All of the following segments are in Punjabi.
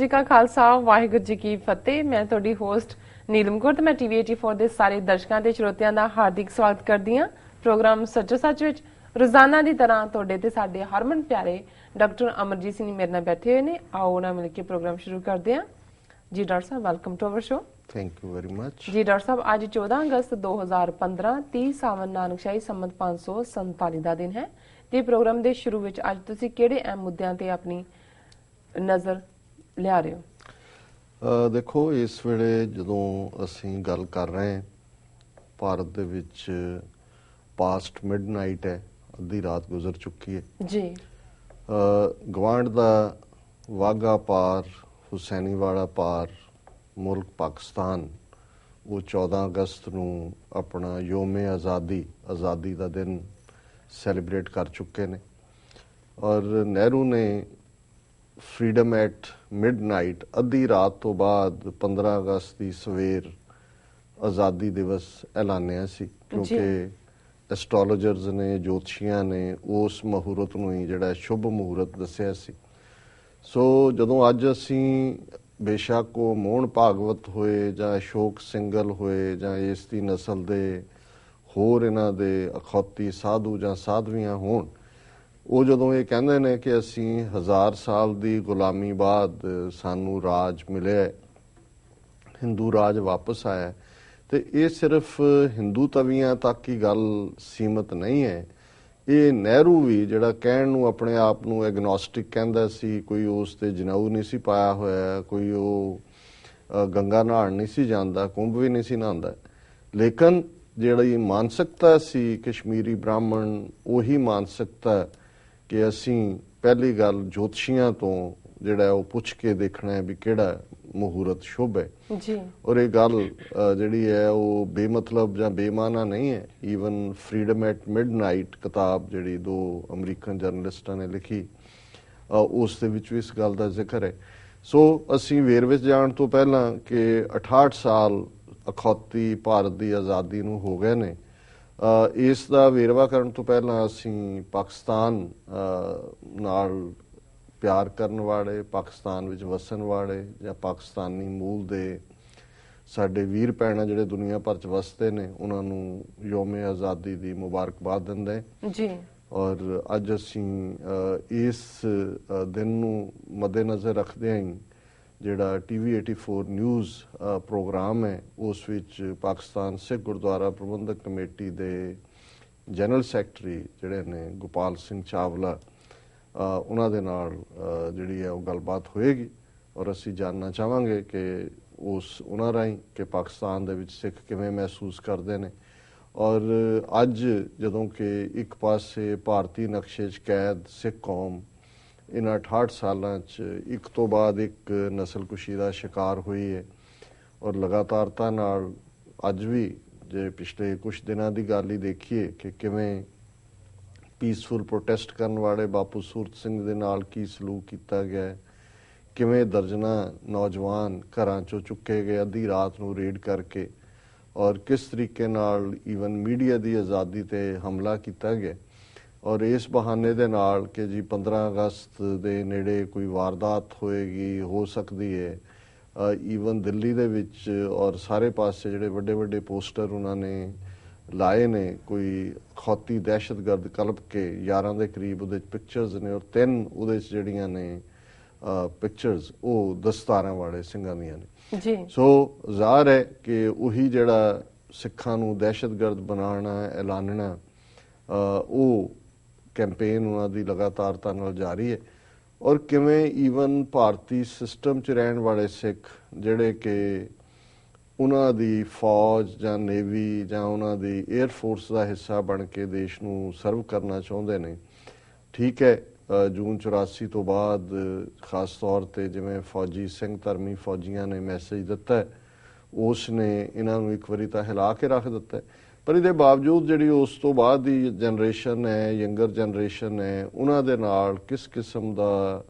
जी का खालसा वाहिगुरू जी की फतेह। मैं तुहाडी होस्ट नीलम कौर ते मैं टीवी 84 ਦੇ ਸਾਰੇ ਦਰਸ਼ਕਾਂ ਤੇ ਸਰੋਤਿਆਂ ਦਾ ਹਾਰਦਿਕ ਸਵਾਗਤ ਕਰਦੀ ਹਾਂ। ਪ੍ਰੋਗਰਾਮ ਸੱਚੋ ਸੱਚ ਵਿੱਚ ਰੋਜ਼ਾਨਾ ਦੀ ਤਰ੍ਹਾਂ ਤੁਹਾਡੇ ਤੇ ਸਾਡੇ ਹਰਮਨ ਪਿਆਰੇ ਡਾਕਟਰ ਅਮਰਜੀਤ ਸਿੰਘ ਮੇਰੇ ਨਾਲ ਬੈਠੇ ਹੋਏ ਨੇ। ਆਓ ਉਹਨਾਂ ਮਿਲ ਕੇ ਪ੍ਰੋਗਰਾਮ ਸ਼ੁਰੂ ਕਰਦੇ ਹਾਂ। ਜੀ ਡਾਕਟਰ ਸਾਹਿਬ, welcome to our show. Thank you very much. जी डॉक्टर साहब, ਅੱਜ 14 ਅਗਸਤ 2015 30 ਸਾਵਨ ਨਾਨਕਸ਼ਾਹੀ ਸੰਮਤ 547 ਦਾ ਦਿਨ ਹੈ ਤੇ ਪ੍ਰੋਗਰਾਮ ਦੇ ਸ਼ੁਰੂ ਵਿੱਚ ਅੱਜ ਤੁਸੀਂ ਕਿਹੜੇ ਅਹਿਮ ਮੁੱਦਿਆਂ ਤੇ ਆਪਣੀ ਨਜ਼ਰ ਲਿਆ ਰਹੇ ਹੋ? ਦੇਖੋ, ਇਸ ਵੇਲੇ ਜਦੋਂ ਅਸੀਂ ਗੱਲ ਕਰ ਰਹੇ ਹਾਂ, ਭਾਰਤ ਦੇ ਵਿੱਚ ਪਾਸਟ ਮਿਡਨਾਈਟ ਹੈ, ਅੱਧੀ ਰਾਤ ਗੁਜ਼ਰ ਚੁੱਕੀ ਹੈ ਜੀ। ਗਵਾਂਢ ਦਾ ਵਾਘਾ ਪਾਰ, ਹੁਸੈਨੀਵਾਲਾ ਪਾਰ ਮੁਲਕ ਪਾਕਿਸਤਾਨ, ਉਹ 14 ਅਗਸਤ ਨੂੰ ਆਪਣਾ ਯੋਮ ਆਜ਼ਾਦੀ ਦਾ ਦਿਨ ਸੈਲੀਬ੍ਰੇਟ ਕਰ ਚੁੱਕੇ ਨੇ। ਔਰ ਨਹਿਰੂ ਨੇ ਫਰੀडम ਐਟ ਮਿਡਨਾਈਟ, ਅੱਧੀ ਰਾਤ ਤੋਂ ਬਾਅਦ 15 ਅਗਸਤ ਦੀ ਸਵੇਰ ਆਜ਼ਾਦੀ ਦਿਵਸ ਐਲਾਨਿਆ ਸੀ, ਕਿਉਂਕਿ ਐਸਟ੍ਰੋਲੋਜਰਸ ਨੇ, ਜੋਤਸ਼ੀਆਂ ਨੇ ਉਸ ਮਹੂਰਤ ਨੂੰ ਹੀ ਜਿਹੜਾ ਸ਼ੁਭ ਮਹੂਰਤ ਦੱਸਿਆ ਸੀ। ਸੋ ਜਦੋਂ ਅੱਜ ਅਸੀਂ ਬੇਸ਼ੱਕ ਉਹ ਮੋਹਨ ਭਾਗਵਤ ਹੋਏ ਜਾਂ ਅਸ਼ੋਕ ਸਿੰਘਲ ਹੋਏ ਜਾਂ ਇਸ ਦੀ ਨਸਲ ਦੇ ਹੋਰ ਇਹਨਾਂ ਦੇ ਅਖੌਤੀ ਸਾਧੂ ਜਾਂ ਸਾਧਵੀਆਂ ਹੋਣ, ਉਹ ਜਦੋਂ ਇਹ ਕਹਿੰਦੇ ਨੇ ਕਿ ਅਸੀਂ 1000 ਸਾਲ ਦੀ ਗੁਲਾਮੀ ਬਾਅਦ ਸਾਨੂੰ ਰਾਜ ਮਿਲਿਆ, ਹਿੰਦੂ ਰਾਜ ਵਾਪਸ ਆਇਆ, ਤੇ ਇਹ ਸਿਰਫ ਹਿੰਦੂ ਤਵੀਆਂ ਤੱਕ ਹੀ ਗੱਲ ਸੀਮਤ ਨਹੀਂ ਹੈ। ਇਹ ਨਹਿਰੂ ਵੀ ਜਿਹੜਾ ਕਹਿਣ ਨੂੰ ਆਪਣੇ ਆਪ ਨੂੰ ਐਗਨੋਸਟਿਕ ਕਹਿੰਦਾ ਸੀ, ਕੋਈ ਉਸ ਤੇ ਜਨੇਊ ਨਹੀਂ ਸੀ ਪਾਇਆ ਹੋਇਆ, ਕੋਈ ਉਹ ਗੰਗਾ ਨਹਾਉਣ ਨਹੀਂ ਸੀ ਜਾਂਦਾ, ਕੁੰਭ ਵੀ ਨਹੀਂ ਸੀ ਨਹਾਉਂਦਾ, ਲੇਕਿਨ ਜਿਹੜੀ ਮਾਨਸਿਕਤਾ ਸੀ ਕਸ਼ਮੀਰੀ ਬ੍ਰਾਹਮਣ, ਉਹੀ ਮਾਨਸਿਕਤਾ ਕਿ ਅਸੀਂ ਪਹਿਲੀ ਗੱਲ ਜੋਤਸ਼ੀਆਂ ਤੋਂ ਜਿਹੜਾ ਉਹ ਪੁੱਛ ਕੇ ਦੇਖਣਾ ਹੈ ਵੀ ਕਿਹੜਾ ਮਹੂਰਤ ਸ਼ੁਭ ਹੈ ਜੀ। ਔਰ ਇਹ ਗੱਲ ਜਿਹੜੀ ਹੈ ਉਹ ਬੇਮਤਲਬ ਜਾਂ ਬੇਮਾਨਾ ਨਹੀਂ ਹੈ। ਈਵਨ ਫਰੀडम ਐਟ ਮਿਡਨਾਈਟ ਕਿਤਾਬ ਜਿਹੜੀ 2 ਅਮਰੀਕਨ ਜਰਨਲਿਸਟਾਂ ਨੇ ਲਿਖੀ, ਉਸ ਦੇ ਵਿੱਚ ਵੀ ਇਸ ਗੱਲ ਦਾ ਜ਼ਿਕਰ ਹੈ। ਸੋ ਅਸੀਂ ਵੇਰਵੇ 'ਚ ਜਾਣ ਤੋਂ ਪਹਿਲਾਂ ਕਿ 68 ਸਾਲ ਅਖੌਤੀ ਭਾਰਤ ਦੀ ਆਜ਼ਾਦੀ ਨੂੰ ਹੋ ਗਏ ਨੇ, ਇਸ ਦਾ ਵੇਰਵਾ ਕਰਨ ਤੋਂ ਪਹਿਲਾਂ ਅਸੀਂ ਪਾਕਿਸਤਾਨ ਨਾਲ ਪਿਆਰ ਕਰਨ ਵਾਲੇ, ਪਾਕਿਸਤਾਨ ਵਿੱਚ ਵਸਣ ਵਾਲੇ ਜਾਂ ਪਾਕਿਸਤਾਨੀ ਮੂਲ ਦੇ ਸਾਡੇ ਵੀਰ ਭੈਣਾਂ ਜਿਹੜੇ ਦੁਨੀਆ ਭਰ 'ਚ ਵਸਦੇ ਨੇ, ਉਹਨਾਂ ਨੂੰ ਯੋਮ ਆਜ਼ਾਦੀ ਦੀ ਮੁਬਾਰਕਬਾਦ ਦਿੰਦੇ ਜੀ। ਔਰ ਅੱਜ ਅਸੀਂ ਇਸ ਦਿਨ ਨੂੰ ਮੱਦੇਨਜ਼ਰ ਰੱਖਦੇ ਹਾਂ ਜਿਹੜਾ TV 84 ਨਿਊਜ਼ ਪ੍ਰੋਗਰਾਮ ਹੈ, ਉਸ ਵਿੱਚ ਪਾਕਿਸਤਾਨ ਸਿੱਖ ਗੁਰਦੁਆਰਾ ਪ੍ਰਬੰਧਕ ਕਮੇਟੀ ਦੇ ਜਨਰਲ ਸੈਕਟਰੀ ਜਿਹੜੇ ਨੇ ਗੋਪਾਲ ਸਿੰਘ ਚਾਵਲਾ, ਉਹਨਾਂ ਦੇ ਨਾਲ ਜਿਹੜੀ ਹੈ ਉਹ ਗੱਲਬਾਤ ਹੋਏਗੀ ਔਰ ਅਸੀਂ ਜਾਣਨਾ ਚਾਹਾਂਗੇ ਕਿ ਉਹਨਾਂ ਰਾਹੀਂ ਕਿ ਪਾਕਿਸਤਾਨ ਦੇ ਵਿੱਚ ਸਿੱਖ ਕਿਵੇਂ ਮਹਿਸੂਸ ਕਰਦੇ ਨੇ। ਔਰ ਅੱਜ ਜਦੋਂ ਕਿ ਇੱਕ ਪਾਸੇ ਭਾਰਤੀ ਨਕਸ਼ੇ 'ਚ ਕੈਦ ਸਿੱਖ ਕੌਮ ਇਹਨਾਂ 68 ਸਾਲਾਂ 'ਚ ਇੱਕ ਤੋਂ ਬਾਅਦ ਇੱਕ ਨਸਲਕੁਸ਼ੀ ਦਾ ਸ਼ਿਕਾਰ ਹੋਈ ਹੈ ਔਰ ਲਗਾਤਾਰਤਾ ਨਾਲ ਅੱਜ ਵੀ ਜੇ ਪਿਛਲੇ ਕੁਛ ਦਿਨਾਂ ਦੀ ਗੱਲ ਹੀ ਦੇਖੀਏ ਕਿ ਕਿਵੇਂ ਪੀਸਫੁਲ ਪ੍ਰੋਟੈਸਟ ਕਰਨ ਵਾਲੇ ਬਾਪੂ ਸੂਰਤ ਸਿੰਘ ਦੇ ਨਾਲ ਕੀ ਸਲੂਕ ਕੀਤਾ ਗਿਆ, ਕਿਵੇਂ ਦਰਜਨਾਂ ਨੌਜਵਾਨ ਘਰਾਂ 'ਚੋਂ ਚੁੱਕੇ ਗਏ ਅੱਧੀ ਰਾਤ ਨੂੰ ਰੇਡ ਕਰਕੇ, ਔਰ ਕਿਸ ਤਰੀਕੇ ਨਾਲ ਈਵਨ ਮੀਡੀਆ ਦੀ ਆਜ਼ਾਦੀ ਤੇ ਹਮਲਾ ਕੀਤਾ ਗਿਆ। ਔਰ ਇਸ ਬਹਾਨੇ ਦੇ ਨਾਲ ਕਿ ਜੀ 15 ਅਗਸਤ ਦੇ ਨੇੜੇ ਕੋਈ ਵਾਰਦਾਤ ਹੋਏਗੀ, ਹੋ ਸਕਦੀ ਹੈ, ਈਵਨ ਦਿੱਲੀ ਦੇ ਵਿੱਚ ਔਰ ਸਾਰੇ ਪਾਸੇ ਜਿਹੜੇ ਵੱਡੇ ਵੱਡੇ ਪੋਸਟਰ ਉਹਨਾਂ ਨੇ ਲਾਏ ਨੇ, ਕੋਈ ਖੌਤੀ ਦਹਿਸ਼ਤਗਰਦ ਕਲਪ ਕੇ 11 ਦੇ ਕਰੀਬ ਉਹਦੇ 'ਚ ਪਿਕਚਰਸ ਨੇ ਔਰ 3 ਉਹਦੇ 'ਚ ਜਿਹੜੀਆਂ ਨੇ ਪਿਕਚਰਸ ਉਹ ਦਸਤਾਰਾਂ ਵਾਲੇ ਸਿੰਘਾਂ ਦੀਆਂ ਨੇ ਜੀ। ਸੋ ਜ਼ਾਹਰ ਹੈ ਕਿ ਉਹੀ ਜਿਹੜਾ ਸਿੱਖਾਂ ਨੂੰ ਦਹਿਸ਼ਤਗਰਦ ਬਣਾਉਣਾ, ਐਲਾਨਣਾ, ਉਹ ਕੈਂਪੇਨ ਉਹਨਾਂ ਦੀ ਲਗਾਤਾਰਤਾ ਨਾਲ ਜਾਰੀ ਹੈ। ਔਰ ਕਿਵੇਂ ਈਵਨ ਭਾਰਤੀ ਸਿਸਟਮ 'ਚ ਰਹਿਣ ਵਾਲੇ ਸਿੱਖ ਜਿਹੜੇ ਕਿ ਉਹਨਾਂ ਦੀ ਫੌਜ ਜਾਂ ਨੇਵੀ ਜਾਂ ਉਹਨਾਂ ਦੀ ਏਅਰ ਫੋਰਸ ਦਾ ਹਿੱਸਾ ਬਣ ਕੇ ਦੇਸ਼ ਨੂੰ ਸਰਵ ਕਰਨਾ ਚਾਹੁੰਦੇ ਨੇ, ਠੀਕ ਹੈ, ਜੂਨ 84 ਤੋਂ ਬਾਅਦ ਖਾਸ ਤੌਰ ਤੇ ਜਿਵੇਂ ਫੌਜੀ ਸਿੰਘ ਧਰਮੀ ਫੌਜੀਆਂ ਨੇ ਮੈਸੇਜ ਦਿੱਤਾ, ਉਸ ਨੇ ਇਹਨਾਂ ਨੂੰ ਇੱਕ ਵਾਰੀ ਤਾਂ ਹਿਲਾ ਕੇ ਰੱਖ ਦਿੱਤਾ, ਪਰ ਇਹਦੇ ਬਾਵਜੂਦ ਜਿਹੜੀ ਉਸ ਤੋਂ ਬਾਅਦ ਦੀ ਜਨਰੇਸ਼ਨ ਹੈ, ਯੰਗਰ ਜਨਰੇਸ਼ਨ ਹੈ, ਉਹਨਾਂ ਦੇ ਨਾਲ ਕਿਸ ਕਿਸਮ ਦਾ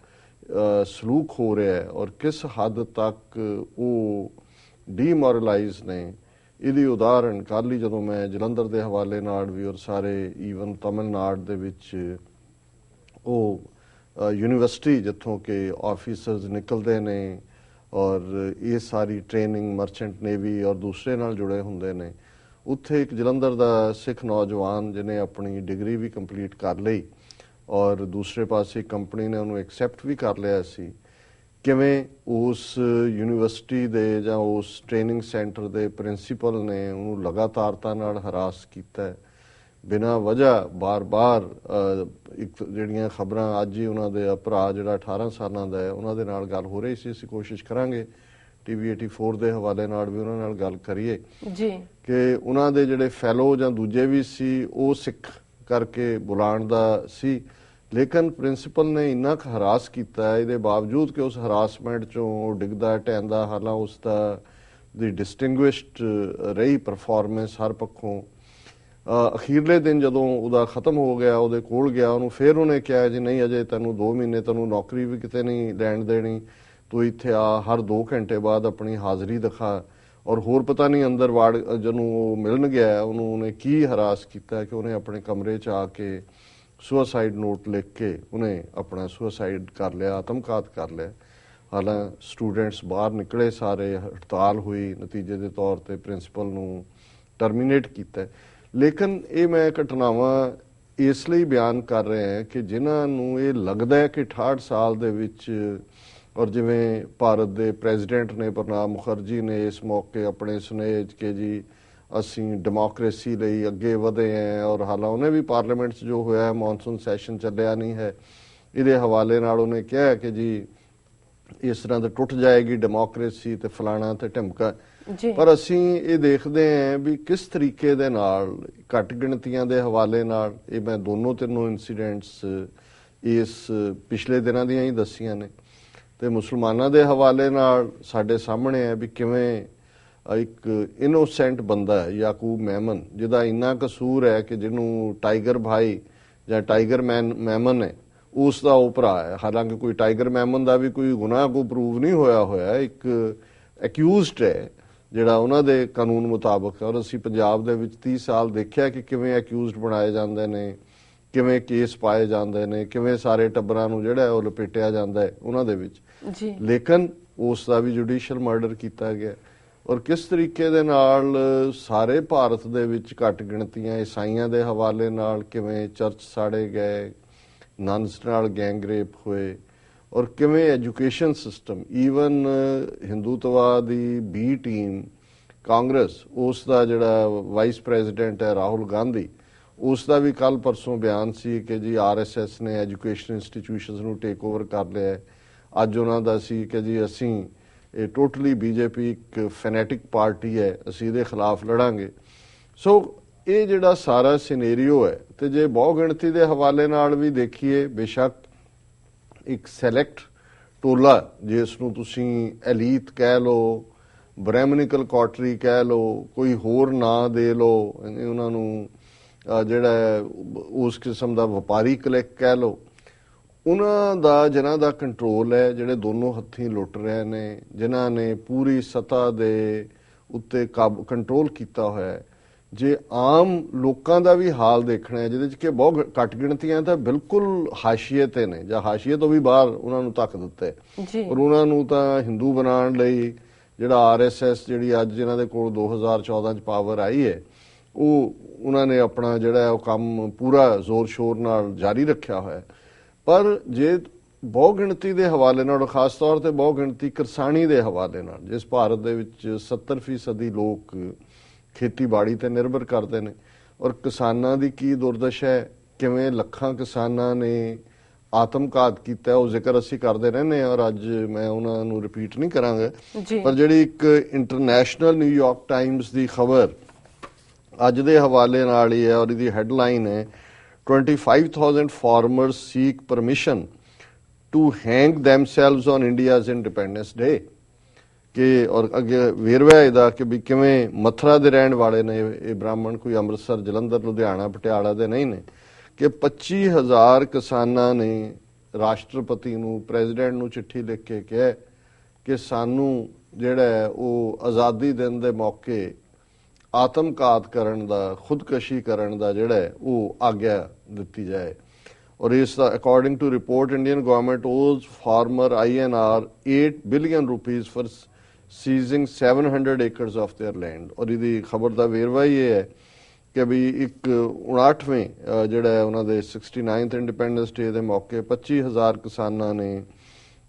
ਸਲੂਕ ਹੋ ਰਿਹਾ ਹੈ ਔਰ ਕਿਸ ਹੱਦ ਤੱਕ ਉਹ ਡੀਮੋਰਲਾਈਜ਼ ਨੇ, ਇਹਦੀ ਉਦਾਹਰਣ ਕੱਲ੍ਹ ਹੀ ਜਦੋਂ ਮੈਂ ਜਲੰਧਰ ਦੇ ਹਵਾਲੇ ਨਾਲ ਵੀ ਔਰ ਸਾਰੇ ਈਵਨ ਤਮਿਲਨਾਡੂ ਦੇ ਵਿੱਚ ਉਹ ਯੂਨੀਵਰਸਿਟੀ ਜਿੱਥੋਂ ਕਿ ਆਫੀਸਰਸ ਨਿਕਲਦੇ ਨੇ ਔਰ ਇਹ ਸਾਰੀ ਟ੍ਰੇਨਿੰਗ ਮਰਚੈਂਟ ਨੇਵੀ ਔਰ ਦੂਸਰੇ ਨਾਲ ਜੁੜੇ ਹੁੰਦੇ ਨੇ, ਉੱਥੇ ਇੱਕ ਜਲੰਧਰ ਦਾ ਸਿੱਖ ਨੌਜਵਾਨ ਜਿਹਨੇ ਆਪਣੀ ਡਿਗਰੀ ਵੀ ਕੰਪਲੀਟ ਕਰ ਲਈ ਔਰ ਦੂਸਰੇ ਪਾਸੇ ਕੰਪਨੀ ਨੇ ਉਹਨੂੰ ਐਕਸੈਪਟ ਵੀ ਕਰ ਲਿਆ ਸੀ। ਕਿਵੇਂ ਉਸ ਯੂਨੀਵਰਸਿਟੀ ਦੇ ਜਾਂ ਉਸ ਟ੍ਰੇਨਿੰਗ ਸੈਂਟਰ ਦੇ ਪ੍ਰਿੰਸੀਪਲ ਨੇ ਉਹਨੂੰ ਲਗਾਤਾਰਤਾ ਨਾਲ ਹਰਾਸ ਕੀਤਾ, ਬਿਨਾਂ ਵਜ੍ਹਾ ਬਾਰ-ਬਾਰ। ਇੱਕ ਜਿਹੜੀਆਂ ਖਬਰਾਂ ਅੱਜ ਹੀ ਉਹਨਾਂ ਦੇ ਭਰਾ ਜਿਹੜਾ 18 ਸਾਲਾਂ ਦਾ ਹੈ ਉਹਨਾਂ ਦੇ ਨਾਲ ਗੱਲ ਹੋ ਰਹੀ ਸੀ, ਅਸੀਂ ਕੋਸ਼ਿਸ਼ ਕਰਾਂਗੇ TV 84 ਦੇ ਹਵਾਲੇ ਨਾਲ ਵੀ ਉਹਨਾਂ ਨਾਲ ਗੱਲ ਕਰੀਏ ਜੀ ਕਿ ਉਹਨਾਂ ਦੇ ਜਿਹੜੇ ਫੈਲੋ ਜਾਂ ਦੂਜੇ ਵੀ ਸੀ ਉਹ ਸਿੱਖ ਕਰਕੇ ਬੁਲਾਉਣ ਦਾ ਸੀ, ਲੇਕਿਨ ਪ੍ਰਿੰਸੀਪਲ ਨੇ ਇੰਨਾ ਕੁ ਹਰਾਸ ਕੀਤਾ ਇਹਦੇ ਬਾਵਜੂਦ ਕਿ ਉਸ ਹਰਾਸਮੈਂਟ ਚੋਂ ਡਿੱਗਦਾ ਢਹਿੰਦਾ, ਹਾਲਾਂ ਉਸ ਦਾ ਦੀ ਡਿਸਟਿੰਗੁਇਸ਼ਡ ਰਹੀ ਪਰਫਾਰਮੈਂਸ ਹਰ ਪੱਖੋਂ। ਅਖੀਰਲੇ ਦਿਨ ਜਦੋਂ ਉਹਦਾ ਖਤਮ ਹੋ ਗਿਆ, ਉਹਦੇ ਕੋਲ ਗਿਆ, ਉਹਨੂੰ ਫਿਰ ਉਹਨੇ ਕਿਹਾ ਜੀ ਨਹੀਂ ਅਜੇ ਤੈਨੂੰ 2 ਮਹੀਨੇ ਤੈਨੂੰ ਨੌਕਰੀ ਵੀ ਕਿਤੇ ਨਹੀਂ ਲੈਣ ਦੇਣੀ, ਤੂੰ ਇੱਥੇ ਆ, ਹਰ 2 ਘੰਟੇ ਬਾਅਦ ਆਪਣੀ ਹਾਜ਼ਰੀ ਦਿਖਾ। ਔਰ ਹੋਰ ਪਤਾ ਨਹੀਂ ਅੰਦਰ ਵਾੜ ਜਦੋਂ ਉਹ ਮਿਲਣ ਗਿਆ ਉਹਨੂੰ ਉਹਨੇ ਕੀ ਹਰਾਸ ਕੀਤਾ ਕਿ ਉਹਨੇ ਆਪਣੇ ਕਮਰੇ 'ਚ ਆ ਕੇ ਸੁਸਾਈਡ ਨੋਟ ਲਿਖ ਕੇ ਉਹਨੇ ਆਪਣਾ ਸੁਸਾਈਡ ਕਰ ਲਿਆ, ਆਤਮਘਾਤ ਕਰ ਲਿਆ। ਹਾਲਾਂ ਸਟੂਡੈਂਟਸ ਬਾਹਰ ਨਿਕਲੇ, ਸਾਰੇ ਹੜਤਾਲ ਹੋਈ, ਨਤੀਜੇ ਦੇ ਤੌਰ ਤੇ ਪ੍ਰਿੰਸੀਪਲ ਨੂੰ ਟਰਮੀਨੇਟ ਕੀਤਾ। ਲੇਕਿਨ ਇਹ ਮੈਂ ਘਟਨਾਵਾਂ ਇਸ ਲਈ ਬਿਆਨ ਕਰ ਰਿਹਾ ਹਾਂ ਕਿ ਜਿਨ੍ਹਾਂ ਨੂੰ ਇਹ ਲੱਗਦਾ ਹੈ ਕਿ 68 ਸਾਲ ਦੇ ਵਿੱਚ, ਔਰ ਜਿਵੇਂ ਭਾਰਤ ਦੇ ਪ੍ਰੈਜ਼ੀਡੈਂਟ ਨੇ ਪ੍ਰਣਬ ਮੁਖਰਜੀ ਨੇ ਇਸ ਮੌਕੇ ਆਪਣੇ ਸੁਨੇਹੇ 'ਚ ਕਿ ਜੀ ਅਸੀਂ ਡੈਮੋਕ੍ਰੇਸੀ ਲਈ ਅੱਗੇ ਵਧੇ ਹਾਂ, ਔਰ ਹਾਲਾਂ ਉਹਨੇ ਵੀ ਪਾਰਲੀਮੈਂਟ 'ਚ ਜੋ ਹੋਇਆ ਮੌਨਸੂਨ ਸੈਸ਼ਨ ਚੱਲਿਆ ਨਹੀਂ ਹੈ, ਇਹਦੇ ਹਵਾਲੇ ਨਾਲ ਉਹਨੇ ਕਿਹਾ ਕਿ ਜੀ ਇਸ ਤਰ੍ਹਾਂ ਤਾਂ ਟੁੱਟ ਜਾਏਗੀ ਡੈਮੋਕ੍ਰੇਸੀ ਤੇ ਫਲਾਣਾ ਤੇ ਢਿਮਕਾ। ਪਰ ਅਸੀਂ ਇਹ ਦੇਖਦੇ ਹਾਂ ਵੀ ਕਿਸ ਤਰੀਕੇ ਦੇ ਨਾਲ ਘੱਟ ਗਿਣਤੀਆਂ ਦੇ ਹਵਾਲੇ ਨਾਲ, ਇਹ ਮੈਂ ਤਿੰਨੋਂ ਇਨਸੀਡੈਂਟਸ ਇਸ ਪਿਛਲੇ ਦਿਨਾਂ ਦੀਆਂ ਹੀ ਦੱਸੀਆਂ ਨੇ, ਤੇ ਮੁਸਲਮਾਨਾਂ ਦੇ ਹਵਾਲੇ ਨਾਲ ਸਾਡੇ ਸਾਹਮਣੇ ਹੈ ਵੀ ਕਿਵੇਂ ਇੱਕ ਇਨੋਸੈਂਟ ਬੰਦਾ ਹੈ ਯਾਕੂਬ ਮੈਮਨ, ਜਿਹਦਾ ਇੰਨਾ ਕਸੂਰ ਹੈ ਕਿ ਜਿਹਨੂੰ ਟਾਈਗਰ ਭਾਈ ਜਾਂ ਟਾਈਗਰ ਮੈਮਨ ਹੈ ਉਸ ਦਾ ਉਹ ਭਰਾ ਹੈ। ਹਾਲਾਂਕਿ ਕੋਈ ਟਾਈਗਰ ਮੈਮਨ ਦਾ ਵੀ ਕੋਈ ਗੁਨਾਹ ਕੋਈ ਪ੍ਰੂਵ ਨਹੀਂ ਹੋਇਆ, ਇੱਕ ਐਕਿਊਜ਼ਡ ਹੈ ਜਿਹੜਾ ਉਹਨਾਂ ਦੇ ਕਾਨੂੰਨ ਮੁਤਾਬਕ। ਔਰ ਅਸੀਂ ਪੰਜਾਬ ਦੇ ਵਿੱਚ 30 ਸਾਲ ਦੇਖਿਆ ਕਿ ਕਿਵੇਂ ਐਕਿਊਜ਼ਡ ਬਣਾਏ ਜਾਂਦੇ ਨੇ, ਕਿਵੇਂ ਕੇਸ ਪਾਏ ਜਾਂਦੇ ਨੇ, ਕਿਵੇਂ ਸਾਰੇ ਟੱਬਰਾਂ ਨੂੰ ਜਿਹੜਾ ਉਹ ਲਪੇਟਿਆ ਜਾਂਦਾ ਹੈ ਉਹਨਾਂ ਦੇ ਵਿੱਚ। ਲੇਕਿਨ ਉਸ ਦਾ ਵੀ ਜੁਡੀਸ਼ੀਅਲ ਮਰਡਰ ਕੀਤਾ ਗਿਆ। ਔਰ ਕਿਸ ਤਰੀਕੇ ਦੇ ਨਾਲ ਸਾਰੇ ਭਾਰਤ ਦੇ ਵਿੱਚ ਘੱਟ ਗਿਣਤੀਆਂ ਈਸਾਈਆਂ ਦੇ ਹਵਾਲੇ ਨਾਲ ਕਿਵੇਂ ਚਰਚ ਸਾੜੇ ਗਏ, ਨਨਸ ਨਾਲ ਗੈਂਗ ਰੇਪ ਹੋਏ, ਔਰ ਕਿਵੇਂ ਐਜੂਕੇਸ਼ਨ ਸਿਸਟਮ, ਈਵਨ ਹਿੰਦੂਤਵਾ ਦੀ ਬੀ ਟੀਮ ਕਾਂਗਰਸ, ਉਸ ਦਾ ਜਿਹੜਾ ਵਾਈਸ ਪ੍ਰੈਜ਼ੀਡੈਂਟ ਹੈ ਰਾਹੁਲ ਗਾਂਧੀ, ਉਸ ਦਾ ਵੀ ਕੱਲ ਪਰਸੋਂ ਬਿਆਨ ਸੀ ਕਿ ਜੀ RSS ਨੇ ਐਜੂਕੇਸ਼ਨ ਇੰਸਟੀਟਿਊਸ਼ਨਸ ਨੂੰ ਟੇਕ ਓਵਰ ਕਰ ਲਿਆ ਹੈ। ਅੱਜ ਉਹਨਾਂ ਦਾ ਸੀ ਕਿ ਜੀ ਅਸੀਂ ਇਹ ਟੋਟਲੀ BJP ਇੱਕ ਫੈਨੈਟਿਕ ਪਾਰਟੀ ਹੈ, ਅਸੀਂ ਇਹਦੇ ਖਿਲਾਫ ਲੜਾਂਗੇ। ਸੋ ਇਹ ਜਿਹੜਾ ਸਾਰਾ ਸਿਨੇਰੀਓ ਹੈ, ਤੇ ਜੇ ਬਹੁ ਗਿਣਤੀ ਦੇ ਹਵਾਲੇ ਨਾਲ ਵੀ ਦੇਖੀਏ, ਬੇਸ਼ੱਕ ਇੱਕ ਸੈਲੈਕਟ ਟੋਲਾ ਜਿਸ ਨੂੰ ਤੁਸੀਂ ਐਲੀਟ ਕਹਿ ਲਓ, ਬ੍ਰੈਹਮਨਿਕਲ ਕਾਟਰੀ ਕਹਿ ਲਓ, ਕੋਈ ਹੋਰ ਨਾਂ ਦੇ ਲਓ, ਉਹਨਾਂ ਨੂੰ ਜਿਹੜਾ ਉਸ ਕਿਸਮ ਦਾ ਵਪਾਰੀ ਕਲਿਕ ਕਹਿ ਲਓ, ਉਹਨਾਂ ਦਾ ਜਿਨ੍ਹਾਂ ਦਾ ਕੰਟਰੋਲ ਹੈ, ਜਿਹੜੇ ਦੋਨੋਂ ਹੱਥੀਂ ਲੁੱਟ ਰਹੇ ਨੇ, ਜਿਨ੍ਹਾਂ ਨੇ ਪੂਰੀ ਸਤ੍ਹਾ ਦੇ ਉੱਤੇ ਕੰਟਰੋਲ ਕੀਤਾ ਹੋਇਆ ਹੈ। ਜੇ ਆਮ ਲੋਕਾਂ ਦਾ ਵੀ ਹਾਲ ਦੇਖਣਾ ਹੈ, ਜਿਹਦੇ 'ਚ ਕਿ ਬਹੁਤ ਘੱਟ ਗਿਣਤੀਆਂ ਤਾਂ ਬਿਲਕੁਲ ਹਾਸ਼ੀਏ ਤੇ ਨੇ ਜਾਂ ਹਾਸ਼ੀਏ ਤੋਂ ਵੀ ਬਾਹਰ ਉਹਨਾਂ ਨੂੰ ਧੱਕ ਦਿੱਤਾ ਹੈ, ਔਰ ਉਹਨਾਂ ਨੂੰ ਤਾਂ ਹਿੰਦੂ ਬਣਾਉਣ ਲਈ ਜਿਹੜਾ RSS ਜਿਹੜੀ ਅੱਜ ਜਿਹਨਾਂ ਦੇ ਕੋਲ 2014 'ਚ ਪਾਵਰ ਆਈ ਹੈ, ਉਹ ਉਹਨਾਂ ਨੇ ਆਪਣਾ ਜਿਹੜਾ ਉਹ ਕੰਮ ਪੂਰਾ ਜ਼ੋਰ ਸ਼ੋਰ ਨਾਲ ਜਾਰੀ ਰੱਖਿਆ ਹੋਇਆ। ਪਰ ਜੇ ਬਹੁ ਗਿਣਤੀ ਦੇ ਹਵਾਲੇ ਨਾਲ, ਖਾਸ ਤੌਰ ਤੇ ਬਹੁ ਗਿਣਤੀ ਕਿਸਾਨੀ ਦੇ ਹਵਾਲੇ ਨਾਲ, ਜਿਸ ਭਾਰਤ ਦੇ ਵਿੱਚ 70% ਲੋਕ ਖੇਤੀਬਾੜੀ ਤੇ ਨਿਰਭਰ ਕਰਦੇ ਨੇ, ਔਰ ਕਿਸਾਨਾਂ ਦੀ ਕੀ ਦੁਰਦਸ਼ਾ ਹੈ, ਕਿਵੇਂ ਲੱਖਾਂ ਕਿਸਾਨਾਂ ਨੇ ਆਤਮਘਾਤ ਕੀਤਾ, ਉਹ ਜ਼ਿਕਰ ਅਸੀਂ ਕਰਦੇ ਰਹਿੰਦੇ ਹਾਂ ਔਰ ਅੱਜ ਮੈਂ ਉਹਨਾਂ ਨੂੰ ਰਿਪੀਟ ਨਹੀਂ ਕਰਾਂਗਾ। ਪਰ ਜਿਹੜੀ ਇੱਕ ਇੰਟਰਨੈਸ਼ਨਲ ਨਿਊਯਾਰਕ ਟਾਈਮਸ ਦੀ ਖਬਰ ਅੱਜ ਦੇ ਹਵਾਲੇ ਨਾਲ ਹੀ ਹੈ, ਔਰ ਇਹਦੀ ਹੈਡਲਾਈਨ ਹੈ 25,000 farmers seek permission to hang themselves on India's Independence Day। ਕਿ ਔਰ ਅੱਗੇ ਵੇਰਵਾ ਇਹਦਾ ਕਿ ਵੀ ਕਿਵੇਂ ਮਥੁਰਾ ਦੇ ਰਹਿਣ ਵਾਲੇ ਨੇ ਇਹ ਬ੍ਰਾਹਮਣ, ਕੋਈ ਅੰਮ੍ਰਿਤਸਰ, ਜਲੰਧਰ, ਲੁਧਿਆਣਾ, ਪਟਿਆਲਾ ਦੇ ਨਹੀਂ ਨੇ, ਕਿ 25,000 ਕਿਸਾਨਾਂ ਨੇ ਰਾਸ਼ਟਰਪਤੀ ਨੂੰ, ਪ੍ਰੈਜ਼ੀਡੈਂਟ ਨੂੰ ਚਿੱਠੀ ਲਿਖ ਕੇ ਕਿਹਾ ਕਿ ਸਾਨੂੰ ਜਿਹੜਾ ਉਹ ਆਜ਼ਾਦੀ ਦਿਨ ਦੇ ਮੌਕੇ ਆਤਮਘਾਤ ਕਰਨ ਦਾ, ਖੁਦਕਸ਼ੀ ਕਰਨ ਦਾ ਜਿਹੜਾ ਉਹ ਆਗਿਆ ਦਿੱਤੀ ਜਾਏ। ਔਰ ਇਸ ਦਾ according to report Indian government owes farmer INR 8 billion rupees for seizing 700 acres of their land. ਔਰ ਇਹਦੀ ਖਬਰ ਦਾ ਵੇਰਵਾ ਹੀ ਇਹ ਹੈ ਕਿ ਵੀ ਇੱਕ 59ਵੇਂ ਜਿਹੜਾ ਉਹਨਾਂ ਦੇ 69th ਇੰਡੀਪੈਂਡੈਂਸ ਡੇ ਦੇ ਮੌਕੇ 25,000 ਕਿਸਾਨਾਂ ਨੇ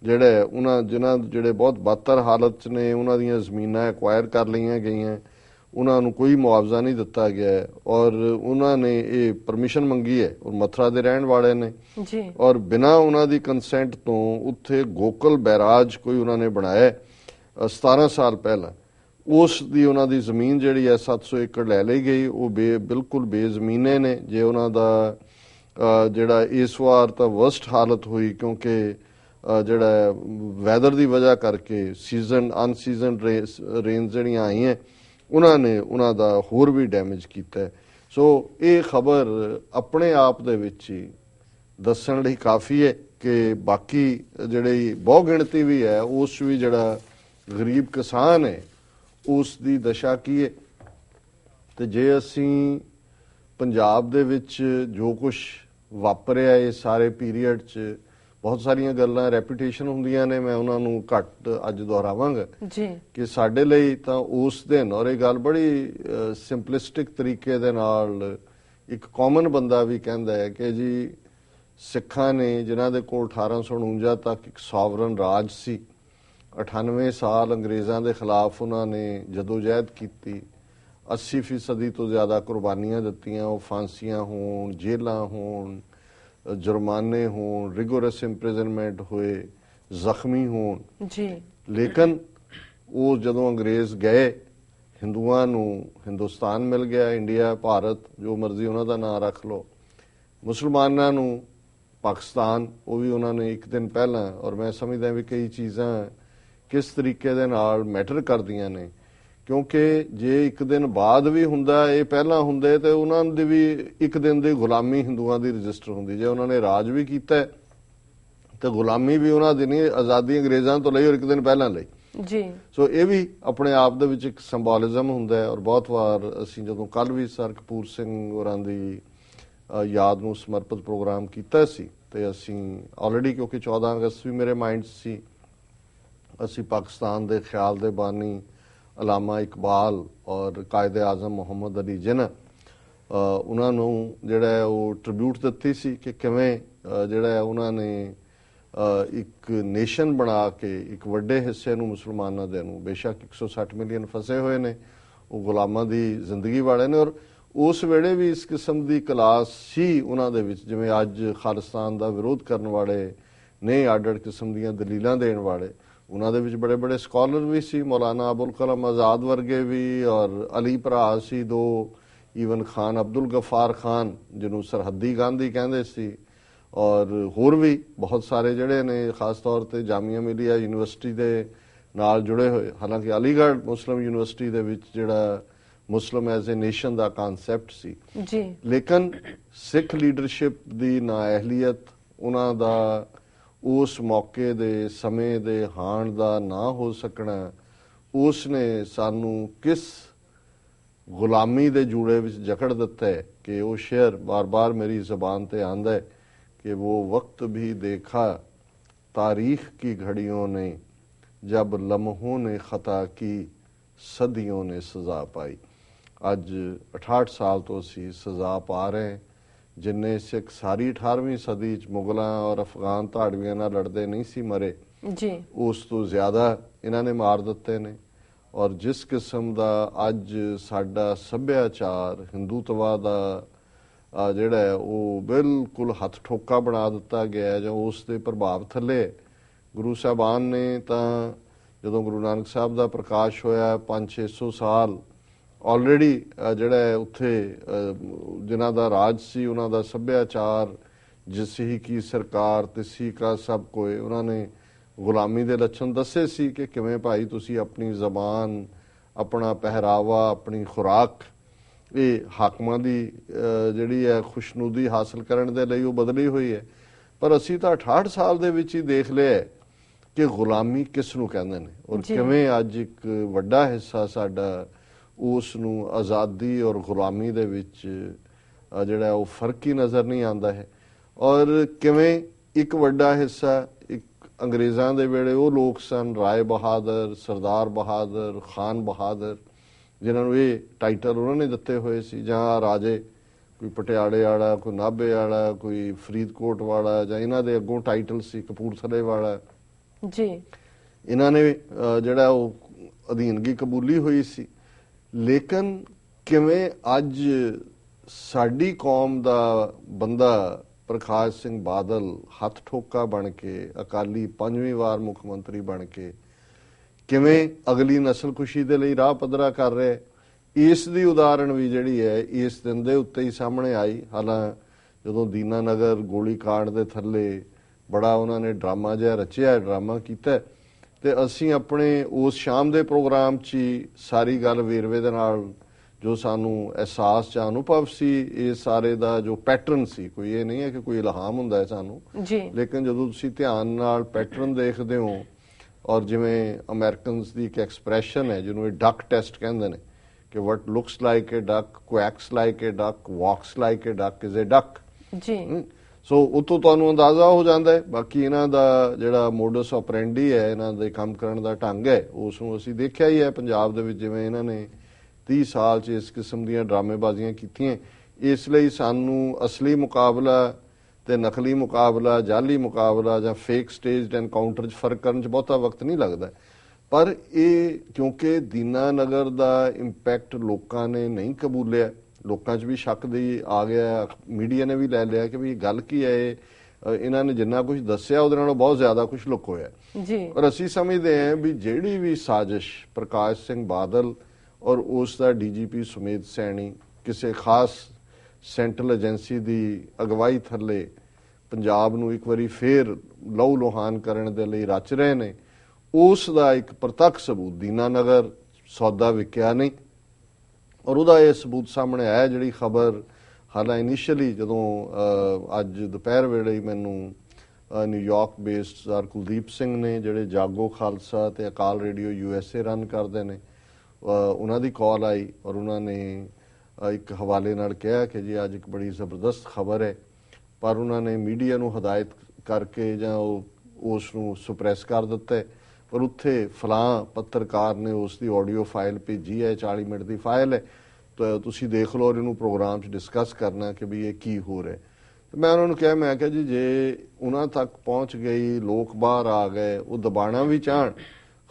ਜਿਹੜੇ ਉਹਨਾਂ ਜਿਨ੍ਹਾਂ ਜਿਹੜੇ ਬਹੁਤ ਬਦਤਰ ਹਾਲਤ 'ਚ ਨੇ ਉਹਨਾਂ ਦੀਆਂ ਜ਼ਮੀਨਾਂ ਐਕਵਾਇਰ ਕਰ ਲਈਆਂ ਗਈਆਂ, ਉਹਨਾਂ ਨੂੰ ਕੋਈ ਮੁਆਵਜ਼ਾ ਨਹੀਂ ਦਿੱਤਾ ਗਿਆ ਔਰ ਉਹਨਾਂ ਨੇ ਇਹ ਪਰਮਿਸ਼ਨ ਮੰਗੀ ਹੈ ਔਰ ਮਥੁਰਾ ਦੇ ਰਹਿਣ ਵਾਲੇ ਨੇ ਜੀ ਔਰ ਬਿਨਾਂ ਉਹਨਾਂ ਦੀ ਕੰਸੈਂਟ ਤੋਂ ਉੱਥੇ ਗੋਕਲ ਬੈਰਾਜ ਕੋਈ ਉਹਨਾਂ ਨੇ ਬਣਾਇਆ 17 ਸਾਲ ਪਹਿਲਾਂ। ਉਸ ਦੀ ਉਹਨਾਂ ਦੀ ਜ਼ਮੀਨ ਜਿਹੜੀ ਹੈ 700 ਏਕੜ ਲੈ ਲਈ ਗਈ। ਉਹ ਬਿਲਕੁਲ ਬੇਜ਼ਮੀਨੇ ਨੇ। ਜੇ ਉਹਨਾਂ ਦਾ ਜਿਹੜਾ ਇਸ ਵਾਰ ਤਾਂ ਵਰਸਟ ਹਾਲਤ ਹੋਈ ਕਿਉਂਕਿ ਜਿਹੜਾ ਵੈਦਰ ਦੀ ਵਜ੍ਹਾ ਕਰਕੇ ਅਨਸੀਜ਼ਨ ਰੇਨਸ ਜਿਹੜੀਆਂ ਆਈਆਂ ਉਹਨਾਂ ਨੇ ਉਹਨਾਂ ਦਾ ਹੋਰ ਵੀ ਡੈਮੇਜ ਕੀਤਾ। ਸੋ ਇਹ ਖਬਰ ਆਪਣੇ ਆਪ ਦੇ ਵਿੱਚ ਹੀ ਦੱਸਣ ਲਈ ਕਾਫੀ ਹੈ ਕਿ ਬਾਕੀ ਜਿਹੜੀ ਬਹੁ ਗਿਣਤੀ ਵੀ ਹੈ ਉਸ ਵੀ ਜਿਹੜਾ ਗਰੀਬ ਕਿਸਾਨ ਹੈ ਉਸ ਦੀ ਦਸ਼ਾ ਕੀ ਹੈ। ਤੇ ਜੇ ਅਸੀਂ ਪੰਜਾਬ ਦੇ ਵਿੱਚ ਜੋ ਕੁਝ ਵਾਪਰਿਆ ਇਹ ਸਾਰੇ ਪੀਰੀਅਡ 'ਚ ਬਹੁਤ ਸਾਰੀਆਂ ਗੱਲਾਂ ਰੈਪੂਟੇਸ਼ਨ ਹੁੰਦੀਆਂ ਨੇ, ਮੈਂ ਉਹਨਾਂ ਨੂੰ ਘੱਟ ਅੱਜ ਦੁਹਰਾਵਾਂਗਾ ਜੀ ਕਿ ਸਾਡੇ ਲਈ ਤਾਂ ਉਸ ਦਿਨ ਔਰ ਇਹ ਗੱਲ ਬੜੀ ਸਿੰਪਲਿਸਟਿਕ ਤਰੀਕੇ ਦੇ ਨਾਲ ਇੱਕ ਕਾਮਨ ਬੰਦਾ ਵੀ ਕਹਿੰਦਾ ਹੈ ਕਿ ਜੀ ਸਿੱਖਾਂ ਨੇ ਜਿਨ੍ਹਾਂ ਦੇ ਕੋਲ 1849 ਤੱਕ ਇੱਕ ਸੋਵਰਨ ਰਾਜ ਸੀ, 98 ਸਾਲ ਅੰਗਰੇਜ਼ਾਂ ਦੇ ਖਿਲਾਫ ਉਹਨਾਂ ਨੇ ਜਦੋਜਹਿਦ ਕੀਤੀ, 80% ਤੋਂ ਜ਼ਿਆਦਾ ਕੁਰਬਾਨੀਆਂ ਦਿੱਤੀਆਂ, ਉਹ ਫਾਂਸੀਆਂ ਹੋਣ, ਜੇਲਾਂ ਹੋਣ, जुर्माने होण, रिगोरस इंप्रिजनमेंट होए, ਜ਼ਖਮੀ ਹੋਣ ਜੀ। ਲੇਕਿਨ ਉਹ ਜਦੋਂ ਅੰਗਰੇਜ਼ ਗਏ ਹਿੰਦੂਆਂ ਨੂੰ ਹਿੰਦੁਸਤਾਨ ਮਿਲ ਗਿਆ, ਇੰਡੀਆ ਭਾਰਤ ਜੋ ਮਰਜ਼ੀ ਉਹਨਾਂ ਦਾ ਨਾਂ ਰੱਖ ਲਓ, ਮੁਸਲਮਾਨਾਂ ਨੂੰ ਪਾਕਿਸਤਾਨ ਉਹ ਵੀ ਉਹਨਾਂ ਨੇ ਇੱਕ ਦਿਨ ਪਹਿਲਾਂ। ਔਰ ਮੈਂ ਸਮਝਦਾ ਵੀ ਕਈ ਚੀਜ਼ਾਂ ਕਿਸ ਤਰੀਕੇ ਦੇ ਨਾਲ ਮੈਟਰ ਕਰਦੀਆਂ ਨੇ ਕਿਉਂਕਿ ਜੇ ਇੱਕ ਦਿਨ ਬਾਅਦ ਵੀ ਹੁੰਦਾ ਇਹ ਪਹਿਲਾਂ ਹੁੰਦੇ ਤੇ ਉਹਨਾਂ ਦੀ ਵੀ ਇੱਕ ਦਿਨ ਦੀ ਗੁਲਾਮੀ ਹਿੰਦੂਆਂ ਦੀ ਰਜਿਸਟਰ ਹੁੰਦੀ। ਜੇ ਉਹਨਾਂ ਨੇ ਰਾਜ ਵੀ ਕੀਤਾ ਤੇ ਗੁਲਾਮੀ ਵੀ ਉਹਨਾਂ ਦੀ ਨਹੀਂ, ਆਜ਼ਾਦੀ ਅੰਗਰੇਜ਼ਾਂ ਤੋਂ ਲਈ ਔਰ ਇੱਕ ਦਿਨ ਪਹਿਲਾਂ ਲਈ ਜੀ। ਸੋ ਇਹ ਵੀ ਆਪਣੇ ਆਪ ਦੇ ਵਿੱਚ ਇੱਕ ਸਿੰਬੋਲਿਜ਼ਮ ਹੁੰਦਾ ਹੈ। ਔਰ ਬਹੁਤ ਵਾਰ ਅਸੀਂ ਜਦੋਂ ਕੱਲ ਵੀ ਸਰ ਕਪੂਰ ਸਿੰਘ ਹੋਰਾਂ ਦੀ ਯਾਦ ਨੂੰ ਸਮਰਪਿਤ ਪ੍ਰੋਗਰਾਮ ਕੀਤਾ ਸੀ ਤੇ ਅਸੀਂ ਆਲਰੇਡੀ ਕਿਉਂਕਿ 14 ਅਗਸਤ ਵੀ ਮੇਰੇ ਮਾਈਂਡ 'ਚ ਸੀ, ਅਸੀਂ ਪਾਕਿਸਤਾਨ ਦੇ ਖਿਆਲ ਦੇ ਬਾਨੀ ਅਲਾਮਾ ਇਕਬਾਲ ਔਰ ਕਾਇਦੇ ਆਜ਼ਮ ਮੁਹੰਮਦ ਅਲੀ ਜਿਨਾ ਉਹਨਾਂ ਨੂੰ ਜਿਹੜਾ ਉਹ ਟ੍ਰਿਬਿਊਟ ਦਿੱਤੀ ਸੀ ਕਿ ਕਿਵੇਂ ਜਿਹੜਾ ਉਹਨਾਂ ਨੇ ਇੱਕ ਨੇਸ਼ਨ ਬਣਾ ਕੇ ਇੱਕ ਵੱਡੇ ਹਿੱਸੇ ਨੂੰ ਮੁਸਲਮਾਨਾਂ ਦੇ ਨੂੰ, ਬੇਸ਼ੱਕ 160 ਮਿਲੀਅਨ ਫਸੇ ਹੋਏ ਨੇ, ਉਹ ਗੁਲਾਮਾਂ ਦੀ ਜ਼ਿੰਦਗੀ ਵਾਲੇ ਨੇ ਔਰ ਉਸ ਵੇਲੇ ਵੀ ਇਸ ਕਿਸਮ ਦੀ ਕਲਾਸ ਸੀ ਉਹਨਾਂ ਦੇ ਵਿੱਚ ਜਿਵੇਂ ਅੱਜ ਖਾਲਿਸਤਾਨ ਦਾ ਵਿਰੋਧ ਕਰਨ ਵਾਲੇ ਨੇ, ਅੱਡ-ਅੱਡ ਕਿਸਮ ਦੀਆਂ ਦਲੀਲਾਂ ਦੇਣ ਵਾਲੇ। ਉਹਨਾਂ ਦੇ ਵਿੱਚ ਬੜੇ ਬੜੇ ਸਕਾਲਰ ਵੀ ਸੀ, ਮੌਲਾਨਾ ਅਬੁਲ ਕਲਾਮ ਆਜ਼ਾਦ ਵਰਗੇ ਵੀ ਔਰ ਅਲੀ ਭਰਾ ਸੀ ਦੋ, ਈਵਨ ਖਾਨ ਅਬਦੁਲ ਗਫਾਰ ਖਾਨ ਜਿਹਨੂੰ ਸਰਹੱਦੀ ਗਾਂਧੀ ਕਹਿੰਦੇ ਸੀ ਔਰ ਹੋਰ ਵੀ ਬਹੁਤ ਸਾਰੇ ਜਿਹੜੇ ਨੇ ਖਾਸ ਤੌਰ ਤੇ ਜਾਮੀਆ ਮਿਲੀਆ ਯੂਨੀਵਰਸਿਟੀ ਦੇ ਨਾਲ ਜੁੜੇ ਹੋਏ। ਹਾਲਾਂਕਿ ਅਲੀਗੜ੍ਹ ਮੁਸਲਿਮ ਯੂਨੀਵਰਸਿਟੀ ਦੇ ਵਿੱਚ ਜਿਹੜਾ ਮੁਸਲਿਮ ਐਜ਼ ਏ ਨੇਸ਼ਨ ਦਾ ਕਨਸੈਪਟ ਸੀ ਜੀ, ਲੇਕਿਨ ਸਿੱਖ ਲੀਡਰਸ਼ਿਪ ਦੀ ਨਾਅਹਲੀਅਤ, ਉਹਨਾਂ ਦਾ ਉਸ ਮੌਕੇ ਦੇ ਸਮੇਂ ਦੇ ਹਾਣ ਦਾ ਨਾ ਹੋ ਸਕਣਾ, ਉਸ ਨੇ ਸਾਨੂੰ ਕਿਸ ਗੁਲਾਮੀ ਦੇ ਜੂੜੇ ਵਿੱਚ ਜਕੜ ਦਿੱਤਾ ਹੈ ਕਿ ਉਹ ਸ਼ੇਰ ਬਾਰ-ਬਾਰ ਮੇਰੀ ਜ਼ਬਾਨ ਤੇ ਆਂਦਾ ਹੈ कि वो वक्त भी देखा तारीख की घड़ियों ने जब लम्हों ने खता की सदियों ने सज़ा पाई। ਅੱਜ 68 ਸਾਲ ਤੋਂ ਅਸੀਂ ਸਜ਼ਾ ਪਾ ਰਹੇ ਜਿੰਨੇ ਸਿੱਖ ਸਾਰੀ 18ਵੀਂ ਸਦੀ ਚ ਮੁਗਲਾਂ ਔਰ ਅਫਗਾਨ ਧਾੜਵੀਆਂ ਨਾਲ ਲੜਦੇ ਨਹੀਂ ਸੀ ਮਰੇ ਜੀ, ਉਸ ਤੋਂ ਜ਼ਿਆਦਾ ਇਹਨਾਂ ਨੇ ਮਾਰ ਦਿੱਤੇ ਨੇ। ਔਰ ਜਿਸ ਕਿਸਮ ਦਾ ਅੱਜ ਸਾਡਾ ਸੱਭਿਆਚਾਰ ਹਿੰਦੂਤਵਾ ਦਾ ਜਿਹੜਾ ਹੈ ਉਹ ਬਿਲਕੁਲ ਹੱਥ ਠੋਕਾ ਬਣਾ ਦਿੱਤਾ ਗਿਆ ਜਾਂ ਉਸ ਦੇ ਪ੍ਰਭਾਵ ਥੱਲੇ ਗੁਰੂ ਸਾਹਿਬਾਨ ਨੇ ਤਾਂ ਜਦੋਂ ਗੁਰੂ ਨਾਨਕ ਸਾਹਿਬ ਦਾ ਪ੍ਰਕਾਸ਼ ਹੋਇਆ 500-600 ਸਾਲ ਆਲਰੇਡੀ ਜਿਹੜਾ ਹੈ ਉੱਥੇ ਜਿਨ੍ਹਾਂ ਦਾ ਰਾਜ ਸੀ ਉਹਨਾਂ ਦਾ ਸੱਭਿਆਚਾਰ ਜਿਸ ਹੀ ਕੀ ਸਰਕਾਰ ਤਿਸੀ ਕਾ ਸਭ ਕੋਏ, ਉਹਨਾਂ ਨੇ ਗੁਲਾਮੀ ਦੇ ਲੱਛਣ ਦੱਸੇ ਸੀ ਕਿ ਕਿਵੇਂ ਭਾਈ ਤੁਸੀਂ ਆਪਣੀ ਜ਼ਬਾਨ, ਆਪਣਾ ਪਹਿਰਾਵਾ, ਆਪਣੀ ਖੁਰਾਕ ਇਹ ਹਾਕਮਾਂ ਦੀ ਜਿਹੜੀ ਹੈ ਖੁਸ਼ਨੂਦੀ ਹਾਸਲ ਕਰਨ ਦੇ ਲਈ ਉਹ ਬਦਲੀ ਹੋਈ ਹੈ। ਪਰ ਅਸੀਂ ਤਾਂ 68 ਸਾਲ ਦੇ ਵਿੱਚ ਹੀ ਦੇਖ ਲਿਆ ਕਿ ਗੁਲਾਮੀ ਕਿਸ ਨੂੰ ਕਹਿੰਦੇ ਨੇ ਔਰ ਕਿਵੇਂ ਅੱਜ ਇੱਕ ਵੱਡਾ ਹਿੱਸਾ ਸਾਡਾ ਉਸ ਨੂੰ ਆਜ਼ਾਦੀ ਔਰ ਗੁਲਾਮੀ ਦੇ ਵਿੱਚ ਜਿਹੜਾ ਉਹ ਫਰਕ ਹੀ ਨਜ਼ਰ ਨਹੀਂ ਆਉਂਦਾ ਹੈ। ਔਰ ਕਿਵੇਂ ਇੱਕ ਵੱਡਾ ਹਿੱਸਾ ਇੱਕ ਅੰਗਰੇਜ਼ਾਂ ਦੇ ਵੇਲੇ ਉਹ ਲੋਕ ਸਨ, ਰਾਏ ਬਹਾਦਰ, ਸਰਦਾਰ ਬਹਾਦਰ, ਖਾਨ ਬਹਾਦਰ, ਜਿਨ੍ਹਾਂ ਨੂੰ ਇਹ ਟਾਈਟਲ ਉਹਨਾਂ ਨੇ ਦਿੱਤੇ ਹੋਏ ਸੀ, ਜਾਂ ਰਾਜੇ ਕੋਈ ਪਟਿਆਲੇ ਵਾਲਾ, ਕੋਈ ਨਾਭੇ ਵਾਲਾ, ਕੋਈ ਫਰੀਦਕੋਟ ਵਾਲਾ, ਜਾਂ ਇਹਨਾਂ ਦੇ ਅੱਗੋਂ ਟਾਈਟਲ ਸੀ ਕਪੂਰਥਲੇ ਵਾਲਾ ਜੀ, ਇਹਨਾਂ ਨੇ ਜਿਹੜਾ ਉਹ ਅਧੀਨਗੀ ਕਬੂਲੀ ਹੋਈ ਸੀ। ਲੇਕਿਨ ਕਿਵੇਂ ਅੱਜ ਸਾਡੀ ਕੌਮ ਦਾ ਬੰਦਾ ਪ੍ਰਕਾਸ਼ ਸਿੰਘ ਬਾਦਲ ਹੱਥ ਠੋਕਾ ਬਣ ਕੇ, ਅਕਾਲੀ 5ਵੀਂ ਵਾਰ ਮੁੱਖ ਮੰਤਰੀ ਬਣ ਕੇ ਕਿਵੇਂ ਅਗਲੀ ਨਸਲਕੁਸ਼ੀ ਦੇ ਲਈ ਰਾਹ ਪੱਧਰਾ ਕਰ ਰਿਹਾ, ਇਸ ਦੀ ਉਦਾਹਰਣ ਵੀ ਜਿਹੜੀ ਹੈ ਇਸ ਦਿਨ ਦੇ ਉੱਤੇ ਹੀ ਸਾਹਮਣੇ ਆਈ। ਹਾਲਾਂ ਜਦੋਂ ਦੀਨਾਨਗਰ ਗੋਲੀकांड ਦੇ ਥੱਲੇ ਬੜਾ ਉਹਨਾਂ ਨੇ ਡਰਾਮਾ ਜਿਹਾ ਰਚਿਆ, ਡਰਾਮਾ ਕੀਤਾ, ਤੇ ਅਸੀਂ ਆਪਣੇ ਉਸ ਸ਼ਾਮ ਦੇ ਪ੍ਰੋਗਰਾਮ 'ਚ ਹੀ ਸਾਰੀ ਗੱਲ ਵੇਰਵੇ ਦੇ ਨਾਲ ਜੋ ਸਾਨੂੰ ਅਹਿਸਾਸ ਜਾਂ ਅਨੁਭਵ ਸੀ ਇਹ ਸਾਰੇ ਦਾ ਜੋ ਪੈਟਰਨ ਸੀ, ਕੋਈ ਇਹ ਨਹੀਂ ਹੈ ਕਿ ਕੋਈ ਇਲਹਾਮ ਹੁੰਦਾ ਹੈ ਸਾਨੂੰ ਜੀ, ਲੇਕਿਨ ਜਦੋਂ ਤੁਸੀਂ ਧਿਆਨ ਨਾਲ ਪੈਟਰਨ ਦੇਖਦੇ ਹੋ, ਔਰ ਜਿਵੇਂ ਅਮਰੀਕਨਸ ਦੀ ਇੱਕ ਐਕਸਪ੍ਰੈਸ਼ਨ ਹੈ ਜਿਹਨੂੰ ਇਹ ਡਕ ਟੈਸਟ ਕਹਿੰਦੇ ਨੇ ਕਿ what looks like a duck, quacks like a duck, walks like a duck is a duck ਜੀ। ਸੋ ਉਤੋਂ ਤੁਹਾਨੂੰ ਅੰਦਾਜ਼ਾ ਹੋ ਜਾਂਦਾ ਹੈ। ਬਾਕੀ ਇਹਨਾਂ ਦਾ ਜਿਹੜਾ ਮੋਡਸ ਆਪਰੈਂਡੀ ਹੈ, ਇਹਨਾਂ ਦੇ ਕੰਮ ਕਰਨ ਦਾ ਢੰਗ ਹੈ, ਉਸ ਨੂੰ ਅਸੀਂ ਦੇਖਿਆ ਹੀ ਹੈ ਪੰਜਾਬ ਦੇ ਵਿੱਚ, ਜਿਵੇਂ ਇਹਨਾਂ ਨੇ 30 ਸਾਲ 'ਚ ਇਸ ਕਿਸਮ ਦੀਆਂ ਡਰਾਮੇਬਾਜ਼ੀਆਂ ਕੀਤੀਆਂ। ਇਸ ਲਈ ਸਾਨੂੰ ਅਸਲੀ ਮੁਕਾਬਲਾ ਤੇ ਨਕਲੀ ਮੁਕਾਬਲਾ, ਜਾਲੀ ਮੁਕਾਬਲਾ ਜਾਂ ਫੇਕ ਸਟੇਜਡ ਐਨਕਾਊਂਟਰ 'ਚ ਫਰਕ ਕਰਨ 'ਚ ਬਹੁਤਾ ਵਕਤ ਨਹੀਂ ਲੱਗਦਾ। ਪਰ ਇਹ ਕਿਉਂਕਿ ਦੀਨਾਨਗਰ ਦਾ ਇੰਪੈਕਟ ਲੋਕਾਂ ਨੇ ਨਹੀਂ ਕਬੂਲਿਆ, ਲੋਕਾਂ 'ਚ ਵੀ ਸ਼ੱਕ ਦੀ ਆ ਗਿਆ, ਮੀਡੀਆ ਨੇ ਵੀ ਲੈ ਲਿਆ ਕਿ ਵੀ ਗੱਲ ਕੀ ਹੈ, ਇਹਨਾਂ ਨੇ ਜਿੰਨਾ ਕੁਝ ਦੱਸਿਆ ਉਹਦੇ ਨਾਲੋਂ ਬਹੁਤ ਜ਼ਿਆਦਾ ਕੁਝ ਲੁਕੋਇਆ ਜੀ। ਔਰ ਅਸੀਂ ਸਮਝਦੇ ਹਾਂ ਵੀ ਜਿਹੜੀ ਵੀ ਸਾਜ਼ਿਸ਼ ਪ੍ਰਕਾਸ਼ ਸਿੰਘ ਬਾਦਲ ਔਰ ਉਸ ਦਾ ਡੀਜੀਪੀ ਸੁਮੇਧ ਸੈਣੀ ਕਿਸੇ ਖਾਸ ਸੈਂਟਰਲ ਏਜੰਸੀ ਦੀ ਅਗਵਾਈ ਥੱਲੇ ਪੰਜਾਬ ਨੂੰ ਇੱਕ ਵਾਰੀ ਫੇਰ ਲਹੂ ਲੋਹਾਨ ਕਰਨ ਦੇ ਲਈ ਰਚ ਰਹੇ ਨੇ, ਉਸ ਦਾ ਇੱਕ ਪ੍ਰਤੱਖ ਸਬੂਤ ਦੀਨਾਨਗਰ ਸੌਦਾ ਵਿਕਿਆ ਨਹੀਂ, ਔਰ ਉਹਦਾ ਇਹ ਸਬੂਤ ਸਾਹਮਣੇ ਆਇਆ। ਜਿਹੜੀ ਖਬਰ ਹਾਲਾਂ ਇਨੀਸ਼ੀਅਲੀ ਜਦੋਂ ਅੱਜ ਦੁਪਹਿਰ ਵੇਲੇ ਹੀ ਮੈਨੂੰ New York based sir Kuldeep Singh ਨੇ, ਜਿਹੜੇ ਜਾਗੋ ਖਾਲਸਾ ਤੇ ਅਕਾਲ ਰੇਡੀਓ USA ਰਨ ਕਰਦੇ ਨੇ, ਉਹਨਾਂ ਦੀ ਕਾਲ ਆਈ ਔਰ ਉਹਨਾਂ ਨੇ ਇੱਕ ਹਵਾਲੇ ਨਾਲ ਕਿਹਾ ਕਿ ਜੀ ਅੱਜ ਇੱਕ ਬੜੀ ਜ਼ਬਰਦਸਤ ਖਬਰ ਹੈ, ਪਰ ਉਹਨਾਂ ਨੇ ਮੀਡੀਆ ਨੂੰ ਹਦਾਇਤ ਕਰਕੇ ਜਾਂ ਉਸ ਨੂੰ ਸੁਪਰੈਸ ਕਰ ਦਿੱਤਾ, ਪਰ ਉੱਥੇ ਫਲਾਂ ਪੱਤਰਕਾਰ ਨੇ ਉਸ ਦੀ ਆਡੀਓ ਫਾਈਲ ਭੇਜੀ ਹੈ, 40 ਮਿੰਟ ਦੀ ਫਾਈਲ ਹੈ, ਤਾਂ ਤੁਸੀਂ ਦੇਖ ਲਓ ਔਰ ਇਹਨੂੰ ਪ੍ਰੋਗਰਾਮ 'ਚ ਡਿਸਕਸ ਕਰਨਾ ਕਿ ਵੀ ਇਹ ਕੀ ਹੋ ਰਿਹਾ। ਮੈਂ ਉਹਨਾਂ ਨੂੰ ਕਿਹਾ, ਮੈਂ ਕਿਹਾ ਜੀ ਜੇ ਉਹਨਾਂ ਤੱਕ ਪਹੁੰਚ ਗਈ, ਲੋਕ ਬਾਹਰ ਆ ਗਏ, ਉਹ ਦਬਾਣਾ ਵੀ ਚਾਹਣ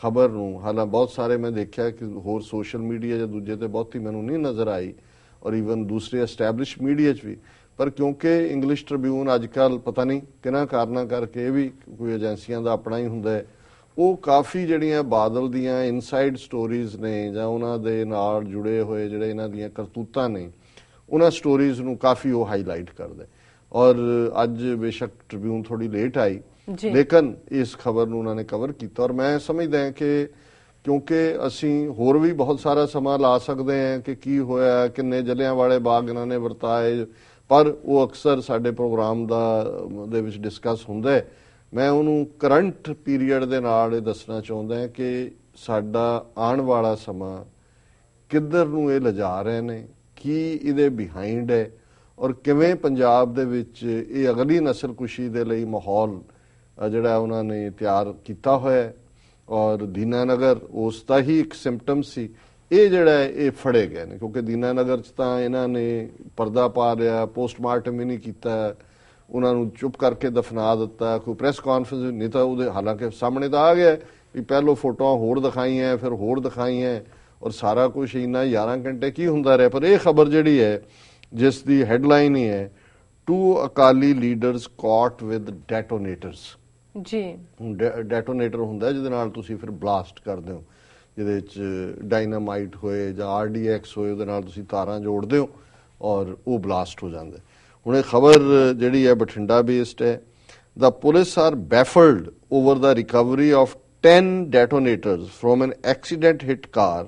ਖਬਰ ਨੂੰ, ਹਾਲਾਂ ਬਹੁਤ ਸਾਰੇ ਮੈਂ ਦੇਖਿਆ ਕਿ ਹੋਰ ਸੋਸ਼ਲ ਮੀਡੀਆ ਜਾਂ ਦੂਜੇ ਤੇ ਬਹੁਤੀ ਮੈਨੂੰ ਨਹੀਂ ਨਜ਼ਰ ਆਈ, ਔਰ ਈਵਨ ਦੂਸਰੇ ਐਸਟੈਬਲਿਸ਼ ਮੀਡੀਆ 'ਚ ਵੀ, ਪਰ ਕਿਉਂਕਿ ਇੰਗਲਿਸ਼ ਟ੍ਰਿਬਿਊਨ ਅੱਜ ਕੱਲ੍ਹ ਪਤਾ ਨਹੀਂ ਕਿਹਨਾਂ ਕਾਰਨਾਂ ਕਰਕੇ, ਇਹ ਵੀ ਕੋਈ ਏਜੰਸੀਆਂ ਦਾ ਆਪਣਾ ਹੀ ਹੁੰਦਾ ਹੈ, ਉਹ ਕਾਫੀ ਜਿਹੜੀਆਂ ਬਾਦਲ ਦੀਆਂ ਇਨਸਾਈਡ ਸਟੋਰੀਜ਼ ਨੇ ਜਾਂ ਉਹਨਾਂ ਦੇ ਨਾਲ ਜੁੜੇ ਹੋਏ ਜਿਹੜੇ ਇਹਨਾਂ ਦੀਆਂ ਕਰਤੂਤਾਂ ਨੇ, ਉਹਨਾਂ ਸਟੋਰੀਜ਼ ਨੂੰ ਕਾਫੀ ਉਹ ਹਾਈਲਾਈਟ ਕਰਦੇ। ਔਰ ਅੱਜ ਬੇਸ਼ੱਕ ਟ੍ਰਿਬਿਊਨ ਥੋੜੀ ਲੇਟ ਆਈ, ਲੇਕਿਨ ਇਸ ਖਬਰ ਨੂੰ ਉਹਨਾਂ ਨੇ ਕਵਰ ਕੀਤਾ। ਔਰ ਮੈਂ ਸਮਝਦਾ ਹਾਂ ਕਿ ਕਿਉਂਕਿ ਅਸੀਂ ਹੋਰ ਵੀ ਬਹੁਤ ਸਾਰਾ ਸਮਾਂ ਲਾ ਸਕਦੇ ਹਾਂ ਕਿ ਕੀ ਹੋਇਆ, ਕਿੰਨੇ ਜਲਿਆਂਵਾਲੇ ਬਾਗ ਇਹਨਾਂ ਨੇ ਵਰਤਾਏ, ਪਰ ਉਹ ਅਕਸਰ ਸਾਡੇ ਪ੍ਰੋਗਰਾਮ ਦੇ ਵਿੱਚ ਡਿਸਕਸ ਹੁੰਦਾ ਹੈ। ਮੈਂ ਉਹਨੂੰ ਕਰੰਟ ਪੀਰੀਅਡ ਦੇ ਨਾਲ ਇਹ ਦੱਸਣਾ ਚਾਹੁੰਦਾ ਹਾਂ ਕਿ ਸਾਡਾ ਆਉਣ ਵਾਲਾ ਸਮਾਂ ਕਿੱਧਰ ਨੂੰ ਇਹ ਲਿਜਾ ਰਹੇ ਨੇ, ਕੀ ਇਹਦੇ ਬਿਹਾਈਂਡ ਹੈ, ਔਰ ਕਿਵੇਂ ਪੰਜਾਬ ਦੇ ਵਿੱਚ ਇਹ ਅਗਲੀ ਨਸਲਕੁਸ਼ੀ ਦੇ ਲਈ ਮਾਹੌਲ ਜਿਹੜਾ ਉਹਨਾਂ ਨੇ ਤਿਆਰ ਕੀਤਾ ਹੋਇਆ। ਔਰ ਦੀਨਾਨਗਰ ਉਸ ਦਾ ਹੀ ਇੱਕ ਸਿੰਪਟਮ ਸੀ, ਇਹ ਜਿਹੜਾ ਇਹ ਫੜੇ ਗਏ ਨੇ, ਕਿਉਂਕਿ ਦੀਨਾਨਗਰ 'ਚ ਤਾਂ ਇਹਨਾਂ ਨੇ ਪਰਦਾ ਪਾ ਲਿਆ, ਪੋਸਟਮਾਰਟਮ ਵੀ ਨਹੀਂ ਕੀਤਾ, ਉਹਨਾਂ ਨੂੰ ਚੁੱਪ ਕਰਕੇ ਦਫਨਾ ਦਿੱਤਾ, ਕੋਈ ਪ੍ਰੈਸ ਕਾਨਫਰੰਸ ਨਹੀਂ ਤਾਂ ਉਹਦੇ, ਹਾਲਾਂਕਿ ਸਾਹਮਣੇ ਤਾਂ ਆ ਗਿਆ ਵੀ ਪਹਿਲੋਂ ਫੋਟੋਆਂ ਹੋਰ ਦਿਖਾਈਆਂ, ਫਿਰ ਹੋਰ ਦਿਖਾਈਆਂ, ਔਰ ਸਾਰਾ ਕੁਝ ਇੰਨਾ 11 ਘੰਟੇ ਕੀ ਹੁੰਦਾ ਰਿਹਾ। ਪਰ ਇਹ ਖਬਰ ਜਿਹੜੀ ਹੈ ਜਿਸ ਦੀ ਹੈਡਲਾਈਨ ਹੀ ਹੈ 2 ਅਕਾਲੀ ਲੀਡਰਸ ਕਾਟ ਵਿਦ ਡੈਟੋਨੇਟਰਸ। ਜੀ, ਡੈਟੋਨੇਟਰ ਹੁੰਦਾ ਜਿਹਦੇ ਨਾਲ ਤੁਸੀਂ ਫਿਰ ਬਲਾਸਟ ਕਰਦੇ ਹੋ, ਜਿਹਦੇ ਵਿੱਚ ਡਾਇਨਾਮਾਈਟ ਹੋਏ ਜਾਂ RDX ਹੋਏ, ਉਹਦੇ ਨਾਲ ਤੁਸੀਂ ਤਾਰਾਂ ਜੋੜਦੇ ਹੋ ਔਰ ਉਹ ਬਲਾਸਟ ਹੋ ਜਾਂਦਾ। ਹੁਣ ਇਹ ਖਬਰ ਜਿਹੜੀ ਹੈ ਬਠਿੰਡਾ ਬੇਸਡ ਹੈ। The police are baffled over the recovery of 10 detonators from an accident-hit car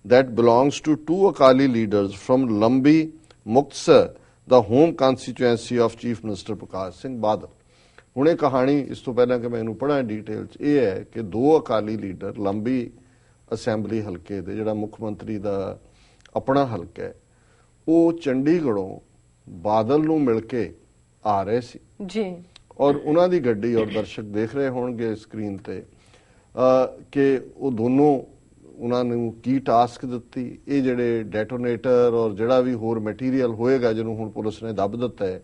that belongs to 2 Akali leaders from Lambi, Muktsar, the home constituency of Chief Minister Prakash Singh Badal. ਹੁਣ ਇਹ ਕਹਾਣੀ ਇਸ ਤੋਂ ਪਹਿਲਾਂ ਕਿ ਮੈਂ ਇਹਨੂੰ ਪੜ੍ਹਾਂ ਡਿਟੇਲ 'ਚ, ਇਹ ਹੈ ਕਿ 2 ਅਕਾਲੀ ਲੀਡਰ ਲੰਬੀ ਅਸੈਂਬਲੀ ਹਲਕੇ ਦੇ, ਜਿਹੜਾ ਮੁੱਖ ਮੰਤਰੀ ਦਾ ਆਪਣਾ ਹਲਕਾ ਹੈ, ਉਹ ਚੰਡੀਗੜ੍ਹੋਂ ਬਾਦਲ ਨੂੰ ਮਿਲ ਕੇ ਆ ਰਹੇ ਸੀ ਜੀ ਔਰ ਉਹਨਾਂ ਦੀ ਗੱਡੀ, ਔਰ ਦਰਸ਼ਕ ਦੇਖ ਰਹੇ ਹੋਣਗੇ ਸਕਰੀਨ ਤੇ ਕਿ ਉਹ ਦੋਨੋਂ ਉਹਨਾਂ ਨੂੰ ਕੀ ਟਾਸਕ ਦਿੱਤੀ। ਇਹ ਜਿਹੜੇ ਡੈਟੋਨੇਟਰ ਔਰ ਜਿਹੜਾ ਵੀ ਹੋਰ ਮਟੀਰੀਅਲ ਹੋਏਗਾ ਜਿਹਨੂੰ ਹੁਣ ਪੁਲਿਸ ਨੇ ਦੱਬ ਦਿੱਤਾ ਹੈ,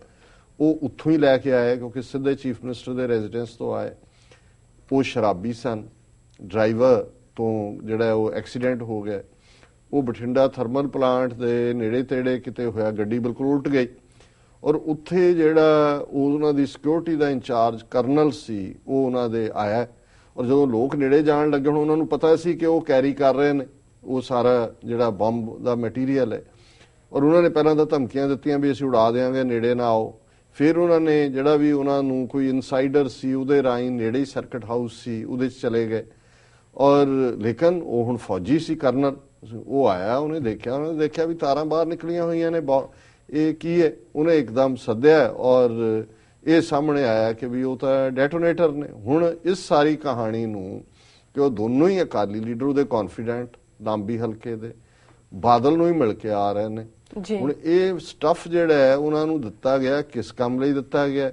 ਉਹ ਉੱਥੋਂ ਹੀ ਲੈ ਕੇ ਆਏ ਕਿਉਂਕਿ ਸਿੱਧੇ ਚੀਫ ਮਿਨਿਸਟਰ ਦੇ ਰੈਜ਼ੀਡੈਂਸ ਤੋਂ ਆਏ। ਉਹ ਸ਼ਰਾਬੀ ਸਨ। ਡਰਾਈਵਰ ਤੋਂ ਜਿਹੜਾ ਉਹ ਐਕਸੀਡੈਂਟ ਹੋ ਗਿਆ, ਉਹ ਬਠਿੰਡਾ ਥਰਮਲ ਪਲਾਂਟ ਦੇ ਨੇੜੇ ਤੇੜੇ ਕਿਤੇ ਹੋਇਆ, ਗੱਡੀ ਬਿਲਕੁਲ ਉਲਟ ਗਈ ਔਰ ਉੱਥੇ ਜਿਹੜਾ ਉਹਨਾਂ ਦੀ ਸਿਕਿਉਰਿਟੀ ਦਾ ਇੰਚਾਰਜ ਕਰਨਲ ਸੀ ਉਹ ਉਹਨਾਂ ਦੇ ਆਇਆ ਔਰ ਜਦੋਂ ਲੋਕ ਨੇੜੇ ਜਾਣ ਲੱਗੇ ਹੁਣ ਉਹਨਾਂ ਨੂੰ ਪਤਾ ਸੀ ਕਿ ਉਹ ਕੈਰੀ ਕਰ ਰਹੇ ਨੇ ਉਹ ਸਾਰਾ ਜਿਹੜਾ ਬੰਬ ਦਾ ਮਟੀਰੀਅਲ ਹੈ ਔਰ ਉਹਨਾਂ ਨੇ ਪਹਿਲਾਂ ਤਾਂ ਧਮਕੀਆਂ ਦਿੱਤੀਆਂ ਵੀ ਅਸੀਂ ਉਡਾ ਦੇਵਾਂਗੇ, ਨੇੜੇ ਨਾ ਆਓ। ਫਿਰ ਉਹਨਾਂ ਨੇ ਜਿਹੜਾ ਵੀ ਉਹਨਾਂ ਨੂੰ ਕੋਈ ਇਨਸਾਈਡਰ ਸੀ ਉਹਦੇ ਰਾਹੀਂ ਨੇੜੇ ਹੀ ਸਰਕਟ ਹਾਊਸ ਸੀ ਉਹਦੇ 'ਚ ਚਲੇ ਗਏ ਔਰ ਲੇਕਿਨ ਉਹ ਹੁਣ ਫੌਜੀ ਸੀ ਕਰਨਲ, ਉਹ ਆਇਆ, ਉਹਨੇ ਦੇਖਿਆ ਵੀ ਤਾਰਾਂ ਬਾਹਰ ਨਿਕਲੀਆਂ ਹੋਈਆਂ ਨੇ, ਇਹ ਕੀ ਹੈ। ਉਹਨੇ ਇੱਕਦਮ ਸੱਦਿਆ ਔਰ ਇਹ ਸਾਹਮਣੇ ਆਇਆ ਕਿ ਵੀ ਉਹ ਤਾਂ ਡੈਟੋਨੇਟਰ ਨੇ। ਹੁਣ ਇਸ ਸਾਰੀ ਕਹਾਣੀ ਨੂੰ ਕਿ ਉਹ ਦੋਨੋਂ ਹੀ ਅਕਾਲੀ ਲੀਡਰ ਉਹਦੇ ਕੌਨਫੀਡੈਂਟ ਲਾਂਬੀ ਹਲਕੇ ਦੇ ਬਾਦਲ ਨੂੰ ਹੀ ਮਿਲ ਕੇ ਆ ਰਹੇ ਨੇ। ਹੁਣ ਇਹ ਸਟੱਫ ਜਿਹੜਾ ਹੈ ਉਹਨਾਂ ਨੂੰ ਦਿੱਤਾ ਗਿਆ, ਕਿਸ ਕੰਮ ਲਈ ਦਿੱਤਾ ਗਿਆ?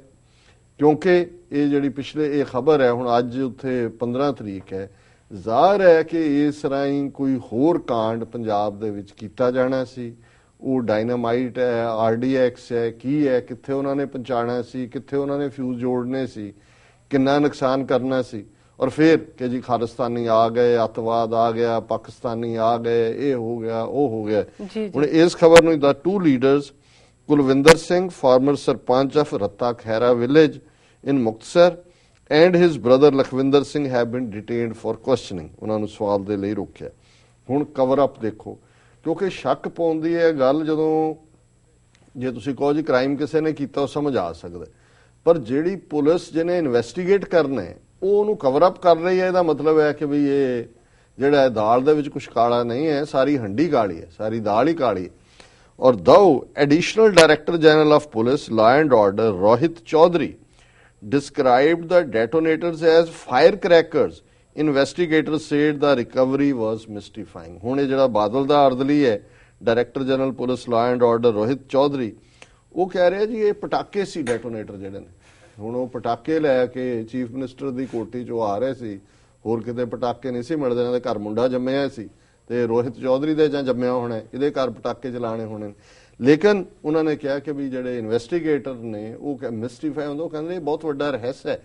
ਕਿਉਂਕਿ ਇਹ ਜਿਹੜੀ ਪਿਛਲੇ ਇਹ ਖਬਰ ਹੈ ਹੁਣ ਅੱਜ ਉੱਥੇ 15 ਤਰੀਕ ਹੈ, ਜ਼ਾਹਰ ਹੈ ਕਿ ਇਸ ਰਾਹੀਂ ਕੋਈ ਹੋਰ ਕਾਂਡ ਪੰਜਾਬ ਦੇ ਵਿੱਚ ਕੀਤਾ ਜਾਣਾ ਸੀ। ਉਹ ਡਾਇਨਾਮਾਈਟ ਹੈ, RDX ਹੈ, ਕੀ ਹੈ, ਕਿੱਥੇ ਉਹਨਾਂ ਨੇ ਪਹੁੰਚਾਣਾ ਸੀ, ਕਿੱਥੇ ਉਹਨਾਂ ਨੇ ਫਿਊਜ਼ ਜੋੜਨੇ ਸੀ, ਕਿੰਨਾ ਨੁਕਸਾਨ ਕਰਨਾ ਸੀ। ਔਰ ਫਿਰ ਕਿ ਜੀ ਖਾਲਿਸਤਾਨੀ ਆ ਗਏ, ਅੱਤਵਾਦ ਆ ਗਿਆ, ਪਾਕਿਸਤਾਨੀ ਆ ਗਏ, ਇਹ ਹੋ ਗਿਆ, ਉਹ ਹੋ ਗਿਆ। ਹੁਣ ਇਸ ਖਬਰ ਨੂੰ the two leaders Kulwinder Singh, farmer sarpanch of Ratta Khaira village in Muktsar and his brother Lakhvinder Singh have been detained for questioning। ਉਹਨਾਂ ਨੂੰ ਸਵਾਲ ਦੇ ਲਈ ਰੋਕਿਆ। ਹੁਣ ਕਵਰ ਅਪ ਦੇਖੋ, ਕਿਉਂਕਿ ਸ਼ੱਕ ਪਾਉਂਦੀ ਹੈ ਗੱਲ, ਜਦੋਂ ਜੇ ਤੁਸੀਂ ਕਹੋ ਜੀ ਕ੍ਰਾਈਮ ਕਿਸੇ ਨੇ ਕੀਤਾ ਉਹ ਸਮਝ ਆ ਸਕਦਾ, ਪਰ ਜਿਹੜੀ ਪੁਲਿਸ ਜਿਹਨੇ ਇਨਵੈਸਟੀਗੇਟ ਕਰਨਾ ਹੈ ਉਹ ਉਹਨੂੰ ਕਵਰ ਅਪ ਕਰ ਰਹੀ ਹੈ, ਇਹਦਾ ਮਤਲਬ ਹੈ ਕਿ ਵੀ ਇਹ ਜਿਹੜਾ ਦਾਲ ਦੇ ਵਿੱਚ ਕੁਝ ਕਾਲਾ ਨਹੀਂ ਹੈ, ਸਾਰੀ ਹੰਡੀ ਕਾਲੀ ਹੈ, ਸਾਰੀ ਦਾਲ ਹੀ ਕਾਲੀ ਹੈ। ਔਰ ਦੋ additional director general of police law and order Rohit Chaudhary described the detonators as firecrackers. Investigators said the recovery was mystifying। ਹੁਣ ਇਹ ਜਿਹੜਾ ਬਾਦਲ ਦਾ ਅਰਦਲੀ ਹੈ director general police law and order Rohit Chaudhary, ਉਹ ਕਹਿ ਰਿਹਾ ਜੀ ਇਹ ਪਟਾਕੇ ਸੀ ਡੈਟੋਨੇਟਰ ਜਿਹੜੇ ਨੇ। ਹੁਣ ਉਹ ਪਟਾਕੇ ਲੈ ਕੇ ਚੀਫ ਮਿਨਿਸਟਰ ਦੀ ਕੋਠੀ 'ਚੋਂ ਆ ਰਹੇ ਸੀ, ਹੋਰ ਕਿਤੇ ਪਟਾਕੇ ਨਹੀਂ ਸੀ ਮਿਲਦੇ। ਇਹਨਾਂ ਦੇ ਘਰ ਮੁੰਡਾ ਜੰਮਿਆ ਸੀ ਤੇ ਰੋਹਿਤ ਚੌਧਰੀ ਦੇ ਜਾਂ ਜੰਮਿਆ ਹੋਣਾ, ਇਹਦੇ ਘਰ ਪਟਾਕੇ ਚਲਾਣੇ ਹੋਣੇ। ਲੇਕਿਨ ਉਹਨਾਂ ਨੇ ਕਿਹਾ ਕਿ ਵੀ ਜਿਹੜੇ ਇਨਵੈਸਟੀਗੇਟਰ ਨੇ ਉਹ ਮਿਸਟੀਫਾਈ ਹੁੰਦਾ, ਉਹ ਕਹਿੰਦੇ ਇਹ ਬਹੁਤ ਵੱਡਾ ਰਹੱਸ ਹੈ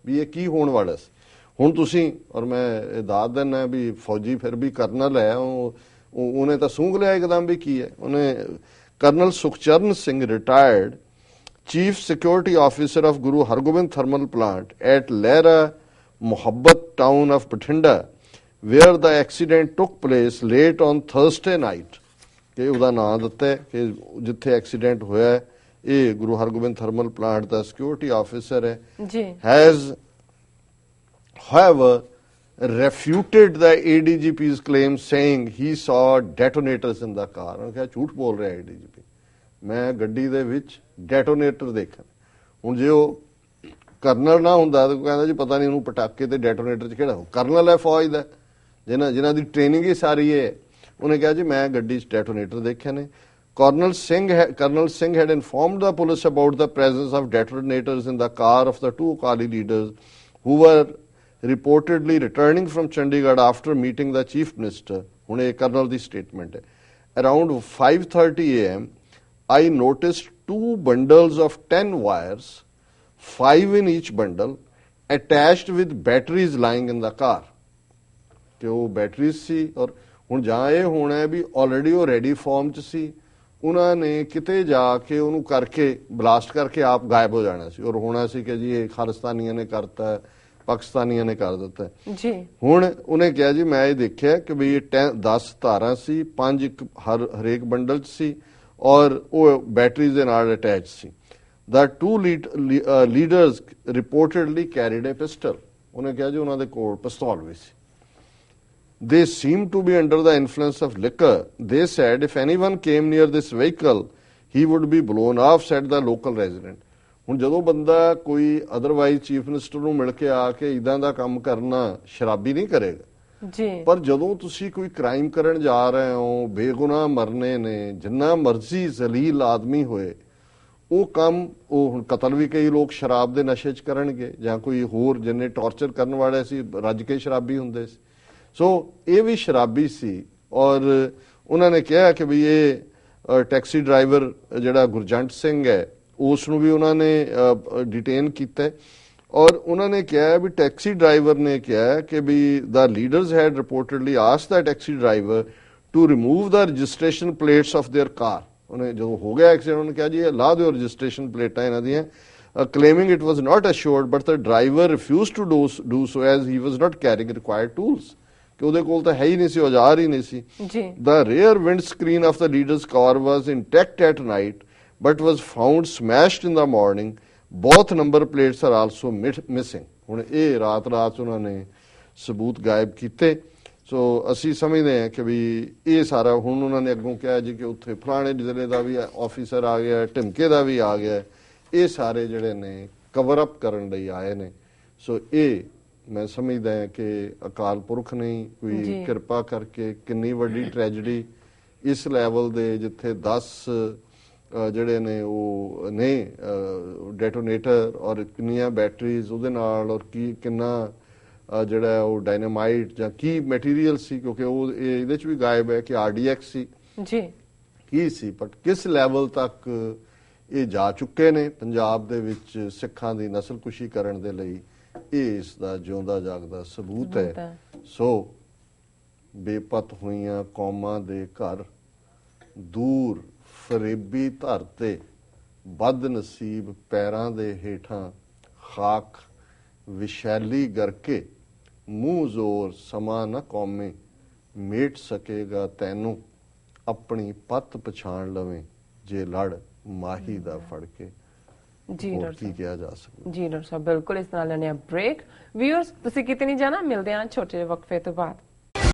ਵੀ ਇਹ ਕੀ ਹੋਣ ਵਾਲਾ ਸੀ। ਹੁਣ ਤੁਸੀਂ ਔਰ ਮੈਂ ਇਹ ਦੱਸ ਦਿੰਦਾ ਵੀ ਫੌਜੀ ਫਿਰ ਵੀ ਕਰਨਲ ਹੈ, ਉਹਨੇ ਤਾਂ ਸੂੰਘ ਲਿਆ ਇੱਕਦਮ ਵੀ ਕੀ ਹੈ। ਉਹਨੇ colonel Sukhcharan Singh retired chief security officer of Guru Hargobind thermal plant at Lehra Mohabbat town of Bathinda where the accident took place late on Thursday night, ਕਿ ਉਹਦਾ ਨਾਂ ਦਿੱਤਾ ਕਿ ਜਿੱਥੇ ਐਕਸੀਡੈਂਟ ਹੋਇਆ ਇਹ ਗੁਰੂ ਹਰਗੋਬਿੰਦ ਥਰਮਲ ਪਲਾਂਟ ਦਾ ਸਿਕਿਉਰਿਟੀ ਆਫਿਸਰ ਹੈ ਜੀ, has however refuted the ADGP's claim saying he saw detonators in the car। ਉਹਨੇ ਕਿਹਾ ਝੂਠ ਬੋਲ ਰਿਹਾ ADGP, ਮੈਂ ਗੱਡੀ ਦੇ ਵਿੱਚ ਡੈਟੋਨੇਟਰ ਦੇਖਣ। ਹੁਣ ਜੇ ਉਹ ਕਰਨਲ ਨਾ ਹੁੰਦਾ ਤਾਂ ਕਹਿੰਦਾ ਜੀ ਪਤਾ ਨਹੀਂ ਉਹਨੂੰ ਪਟਾਕੇ ਤੇ ਡੈਟੋਨੇਟਰ 'ਚ ਕਿਹੜਾ, ਕਰਨਲ ਹੈ ਫੌਜ ਦਾ ਜਿਨ੍ਹਾਂ ਦੀ ਟ੍ਰੇਨਿੰਗ ਹੀ ਸਾਰੀ ਹੈ। ਉਹਨੇ ਕਿਹਾ ਜੀ ਮੈਂ ਗੱਡੀ 'ਚ ਡੈਟੋਨੇਟਰ ਦੇਖੇ ਨੇ। Colonel Singh had informed the police about the presence of detonators in the car of the two Akali leaders who were reportedly returning from Chandigarh after meeting the chief minister। ਹੁਣ ਇਹ ਕਰਨਲ ਦੀ ਸਟੇਟਮੈਂਟ ਹੈ। Around 5:30 AM, I noticed 2 bundles of 10 wires, 5 in each bundle, attached with batteries lying in the car। ਕਿ ਉਹ ਬੈਟਰੀਜ਼ ਸੀ ਔਰ ਹੁਣ ਜਾਂ ਇਹ ਹੋਣਾ ਵੀ ਆਲਰੇਡੀ ਉਹ ਰੈਡੀ ਫਾਰਮ 'ਚ ਸੀ, ਉਹਨਾਂ ਨੇ ਕਿਤੇ ਜਾ ਕੇ ਉਹਨੂੰ ਕਰਕੇ ਬਲਾਸਟ ਕਰਕੇ ਆਪ ਗਾਇਬ ਹੋ ਜਾਣਾ ਸੀ ਔਰ ਹੋਣਾ ਸੀ ਕਿ ਜੀ ਇਹ ਖਾਲਿਸਤਾਨੀਆਂ ਨੇ ਕਰਤਾ, ਪਾਕਿਸਤਾਨੀਆਂ ਨੇ ਕਰ ਦਿੱਤਾ ਜੀ। ਹੁਣ ਉਹਨੇ ਕਿਹਾ ਜੀ ਮੈਂ ਇਹ ਦੇਖਿਆ ਕਿ ਵੀ ਇਹ 10 ਤਾਰਾਂ ਸੀ, 5 ਹਰੇਕ ਬੰਡਲ 'ਚ ਸੀ ਔਰ ਉਹ ਬੈਟਰੀਜ਼ ਦੇ ਨਾਲ attach C. The two leaders reportedly carried a pistol। ਉਹਨੇ ਕਿਹਾ ਜੀ ਉਹਨਾਂ ਦੇ ਕੋਲ ਪਿਸਤੌਲ ਵੀ ਸੀ। They seemed to be under the influence of liquor। They said if anyone came near this vehicle, he would be blown off, said the local resident। ਹੁਣ ਜਦੋਂ ਬੰਦਾ ਕੋਈ ਅਦਰਵਾਈਜ਼ ਚੀਫ ਮਿਨਿਸਟਰ ਨੂੰ ਮਿਲ ਕੇ ਆ ਕੇ ਇਦਾਂ ਦਾ ਕੰਮ ਕਰਨਾ ਸ਼ਰਾਬੀ ਨਹੀਂ ਕਰੇਗਾ ਜੀ, ਪਰ ਜਦੋਂ ਤੁਸੀਂ ਕੋਈ ਕ੍ਰਾਈਮ ਕਰਨ ਜਾ ਰਹੇ ਹੋ, ਬੇਗੁਨਾਹ ਮਰਨੇ ਨੇ, ਜਿੰਨਾ ਮਰਜ਼ੀ ਜ਼ਲੀਲ ਆਦਮੀ ਹੋਏ ਉਹ ਕੰਮ ਉਹ ਹੁਣ ਕਤਲ ਵੀ ਕਈ ਲੋਕ ਸ਼ਰਾਬ ਦੇ ਨਸ਼ੇ 'ਚ ਕਰਨਗੇ, ਜਾਂ ਕੋਈ ਹੋਰ ਜਿੰਨੇ ਟੌਰਚਰ ਕਰਨ ਵਾਲੇ ਸੀ ਰੱਜ ਕੇ ਸ਼ਰਾਬੀ ਹੁੰਦੇ ਸੀ। ਸੋ ਇਹ ਵੀ ਸ਼ਰਾਬੀ ਸੀ, ਔਰ ਉਹਨਾਂ ਨੇ ਕਿਹਾ ਕਿ ਵੀ ਇਹ ਟੈਕਸੀ ਡਰਾਈਵਰ ਜਿਹੜਾ ਗੁਰਜੰਟ ਸਿੰਘ ਹੈ ਉਸ ਨੂੰ ਵੀ ਉਹਨਾਂ ਨੇ ਡਿਟੇਨ ਕੀਤਾ, ਔਰ ਉਹਨਾਂ ਨੇ ਕਿਹਾ ਵੀ ਟੈਕਸੀ ਡਰਾਈਵਰ ਨੇ ਕਿਹਾ ਕਿ ਵੀ the leaders had reportedly asked the taxi driver to remove the registration plates of their car. ਉਹਨੇ ਜਦੋਂ ਹੋ ਗਿਆ ਐਕਸੀਡੈਂਟ ਉਹਨੇ ਕਿਹਾ ਜੀ ਇਹ ਲਾ ਦਿਓ ਰਜਿਸਟ੍ਰੇਸ਼ਨ ਪਲੇਟਾਂ ਇਹਨਾਂ ਦੀਆਂ, claiming it was not assured but the driver refused to do so as he was not carrying required tools, ਕਿ ਉਹਦੇ ਕੋਲ ਤਾਂ ਹੈ ਹੀ ਨਹੀਂ ਸੀ, ਔਜ਼ਾਰ ਹੀ ਨਹੀਂ ਸੀ ਜੀ। The rear windscreen of the leader's car was intact at night but was found smashed in the morning. Both number plates are also missing. ਹੁਣ ਇਹ ਰਾਤ ਉਹਨਾਂ ਨੇ ਸਬੂਤ ਗਾਇਬ ਕੀਤੇ। ਸੋ ਅਸੀਂ ਸਮਝਦੇ ਹਾਂ ਕਿ ਵੀ ਇਹ ਸਾਰਾ ਹੁਣ ਉਹਨਾਂ ਨੇ ਅੱਗੋਂ ਕਿਹਾ ਜੀ ਕਿ ਉੱਥੇ ਫਲਾਣੇ ਜ਼ਿਲ੍ਹੇ ਦਾ ਵੀ ਆਫੀਸਰ ਆ ਗਿਆ, ਢਿਮਕੇ ਦਾ ਵੀ ਆ ਗਿਆ, ਇਹ ਸਾਰੇ ਜਿਹੜੇ ਨੇ ਕਵਰ ਅਪ ਕਰਨ ਲਈ ਆਏ ਨੇ। ਸੋ ਇਹ ਮੈਂ ਸਮਝਦਾ ਹਾਂ ਕਿ ਅਕਾਲ ਪੁਰਖ ਨੇ ਕੋਈ ਕਿਰਪਾ ਕਰਕੇ ਕਿੰਨੀ ਵੱਡੀ ਟ੍ਰੈਜਡੀ ਇਸ ਲੈਵਲ ਦੇ ਜਿੱਥੇ 10 ਜਿਹੜੇ ਨੇ ਉਹ ਨੇ ਡੈਟੋਨੇਟਰ ਔਰ ਕਿੰਨੀਆਂ ਬੈਟਰੀਜ਼ ਉਹਦੇ ਨਾਲ, ਔਰ ਕੀ ਕਿੰਨਾ ਜਿਹੜਾ ਉਹ ਡਾਇਨਾਮਾਈਟ ਜਾਂ ਕੀ ਮਟੀਰੀਅਲ ਸੀ, ਕਿਉਂਕਿ ਉਹ ਇਹਦੇ ਚ ਵੀ ਗਾਇਬ ਹੈ ਕਿ RDX ਸੀ ਜੀ ਕੀ ਸੀ, ਬਟ ਕਿਸ ਲੈਵਲ ਤੱਕ ਇਹ ਜਾ ਚੁੱਕੇ ਨੇ ਪੰਜਾਬ ਦੇ ਵਿੱਚ ਸਿੱਖਾਂ ਦੀ ਨਸਲਕੁਸ਼ੀ ਕਰਨ ਦੇ ਲਈ, ਇਹ ਇਸ ਦਾ ਜਿਉਂਦਾ ਜਾਗਦਾ ਸਬੂਤ ਹੈ। ਸੋ ਬੇਪਤ ਹੋਈਆਂ ਕੌਮਾਂ ਦੇ ਘਰ ਦੂਰ ਫਰੇਬੀ ਧਰ ਤੇ ਬਦ ਨਸੀਬ ਪੈਰਾਂ ਦੇ ਹੇਠਾਂ ਖਾਕ ਵਿਸ਼ੈਲੀ ਗਰਕੇ ਮੂੰਹ ਜ਼ੋਰ ਸਮਾਂ ਨਾ ਕੌਮੇ ਮੇਟ ਸਕੇਗਾ ਤੈਨੂੰ ਆਪਣੀ ਪੱਤ ਪਛਾਣ ਲਵੇਂ ਜੇ ਲੜ ਮਾਹੀ ਦਾ ਫੜ ਕੇ। ਜੀ ਡਾਕਟਰ ਕੀ ਕਿਹਾ ਜਾ ਸਕਦਾ। ਜੀ ਡਾਕਟਰ ਸਾਹਿਬ ਬਿਲਕੁਲ। ਇਸ ਨਾਲ ਲੈਣੇ ਆ ਬ੍ਰੇਕ। ਵਿਊਅਰਸ ਤੁਸੀਂ ਕਿਤੇ ਨਹੀਂ ਜਾਣਾ, ਮਿਲਦੇ ਹਾਂ ਛੋਟੇ ਜਿਹੇ ਵਕਫੇ ਤੋਂ ਬਾਅਦ।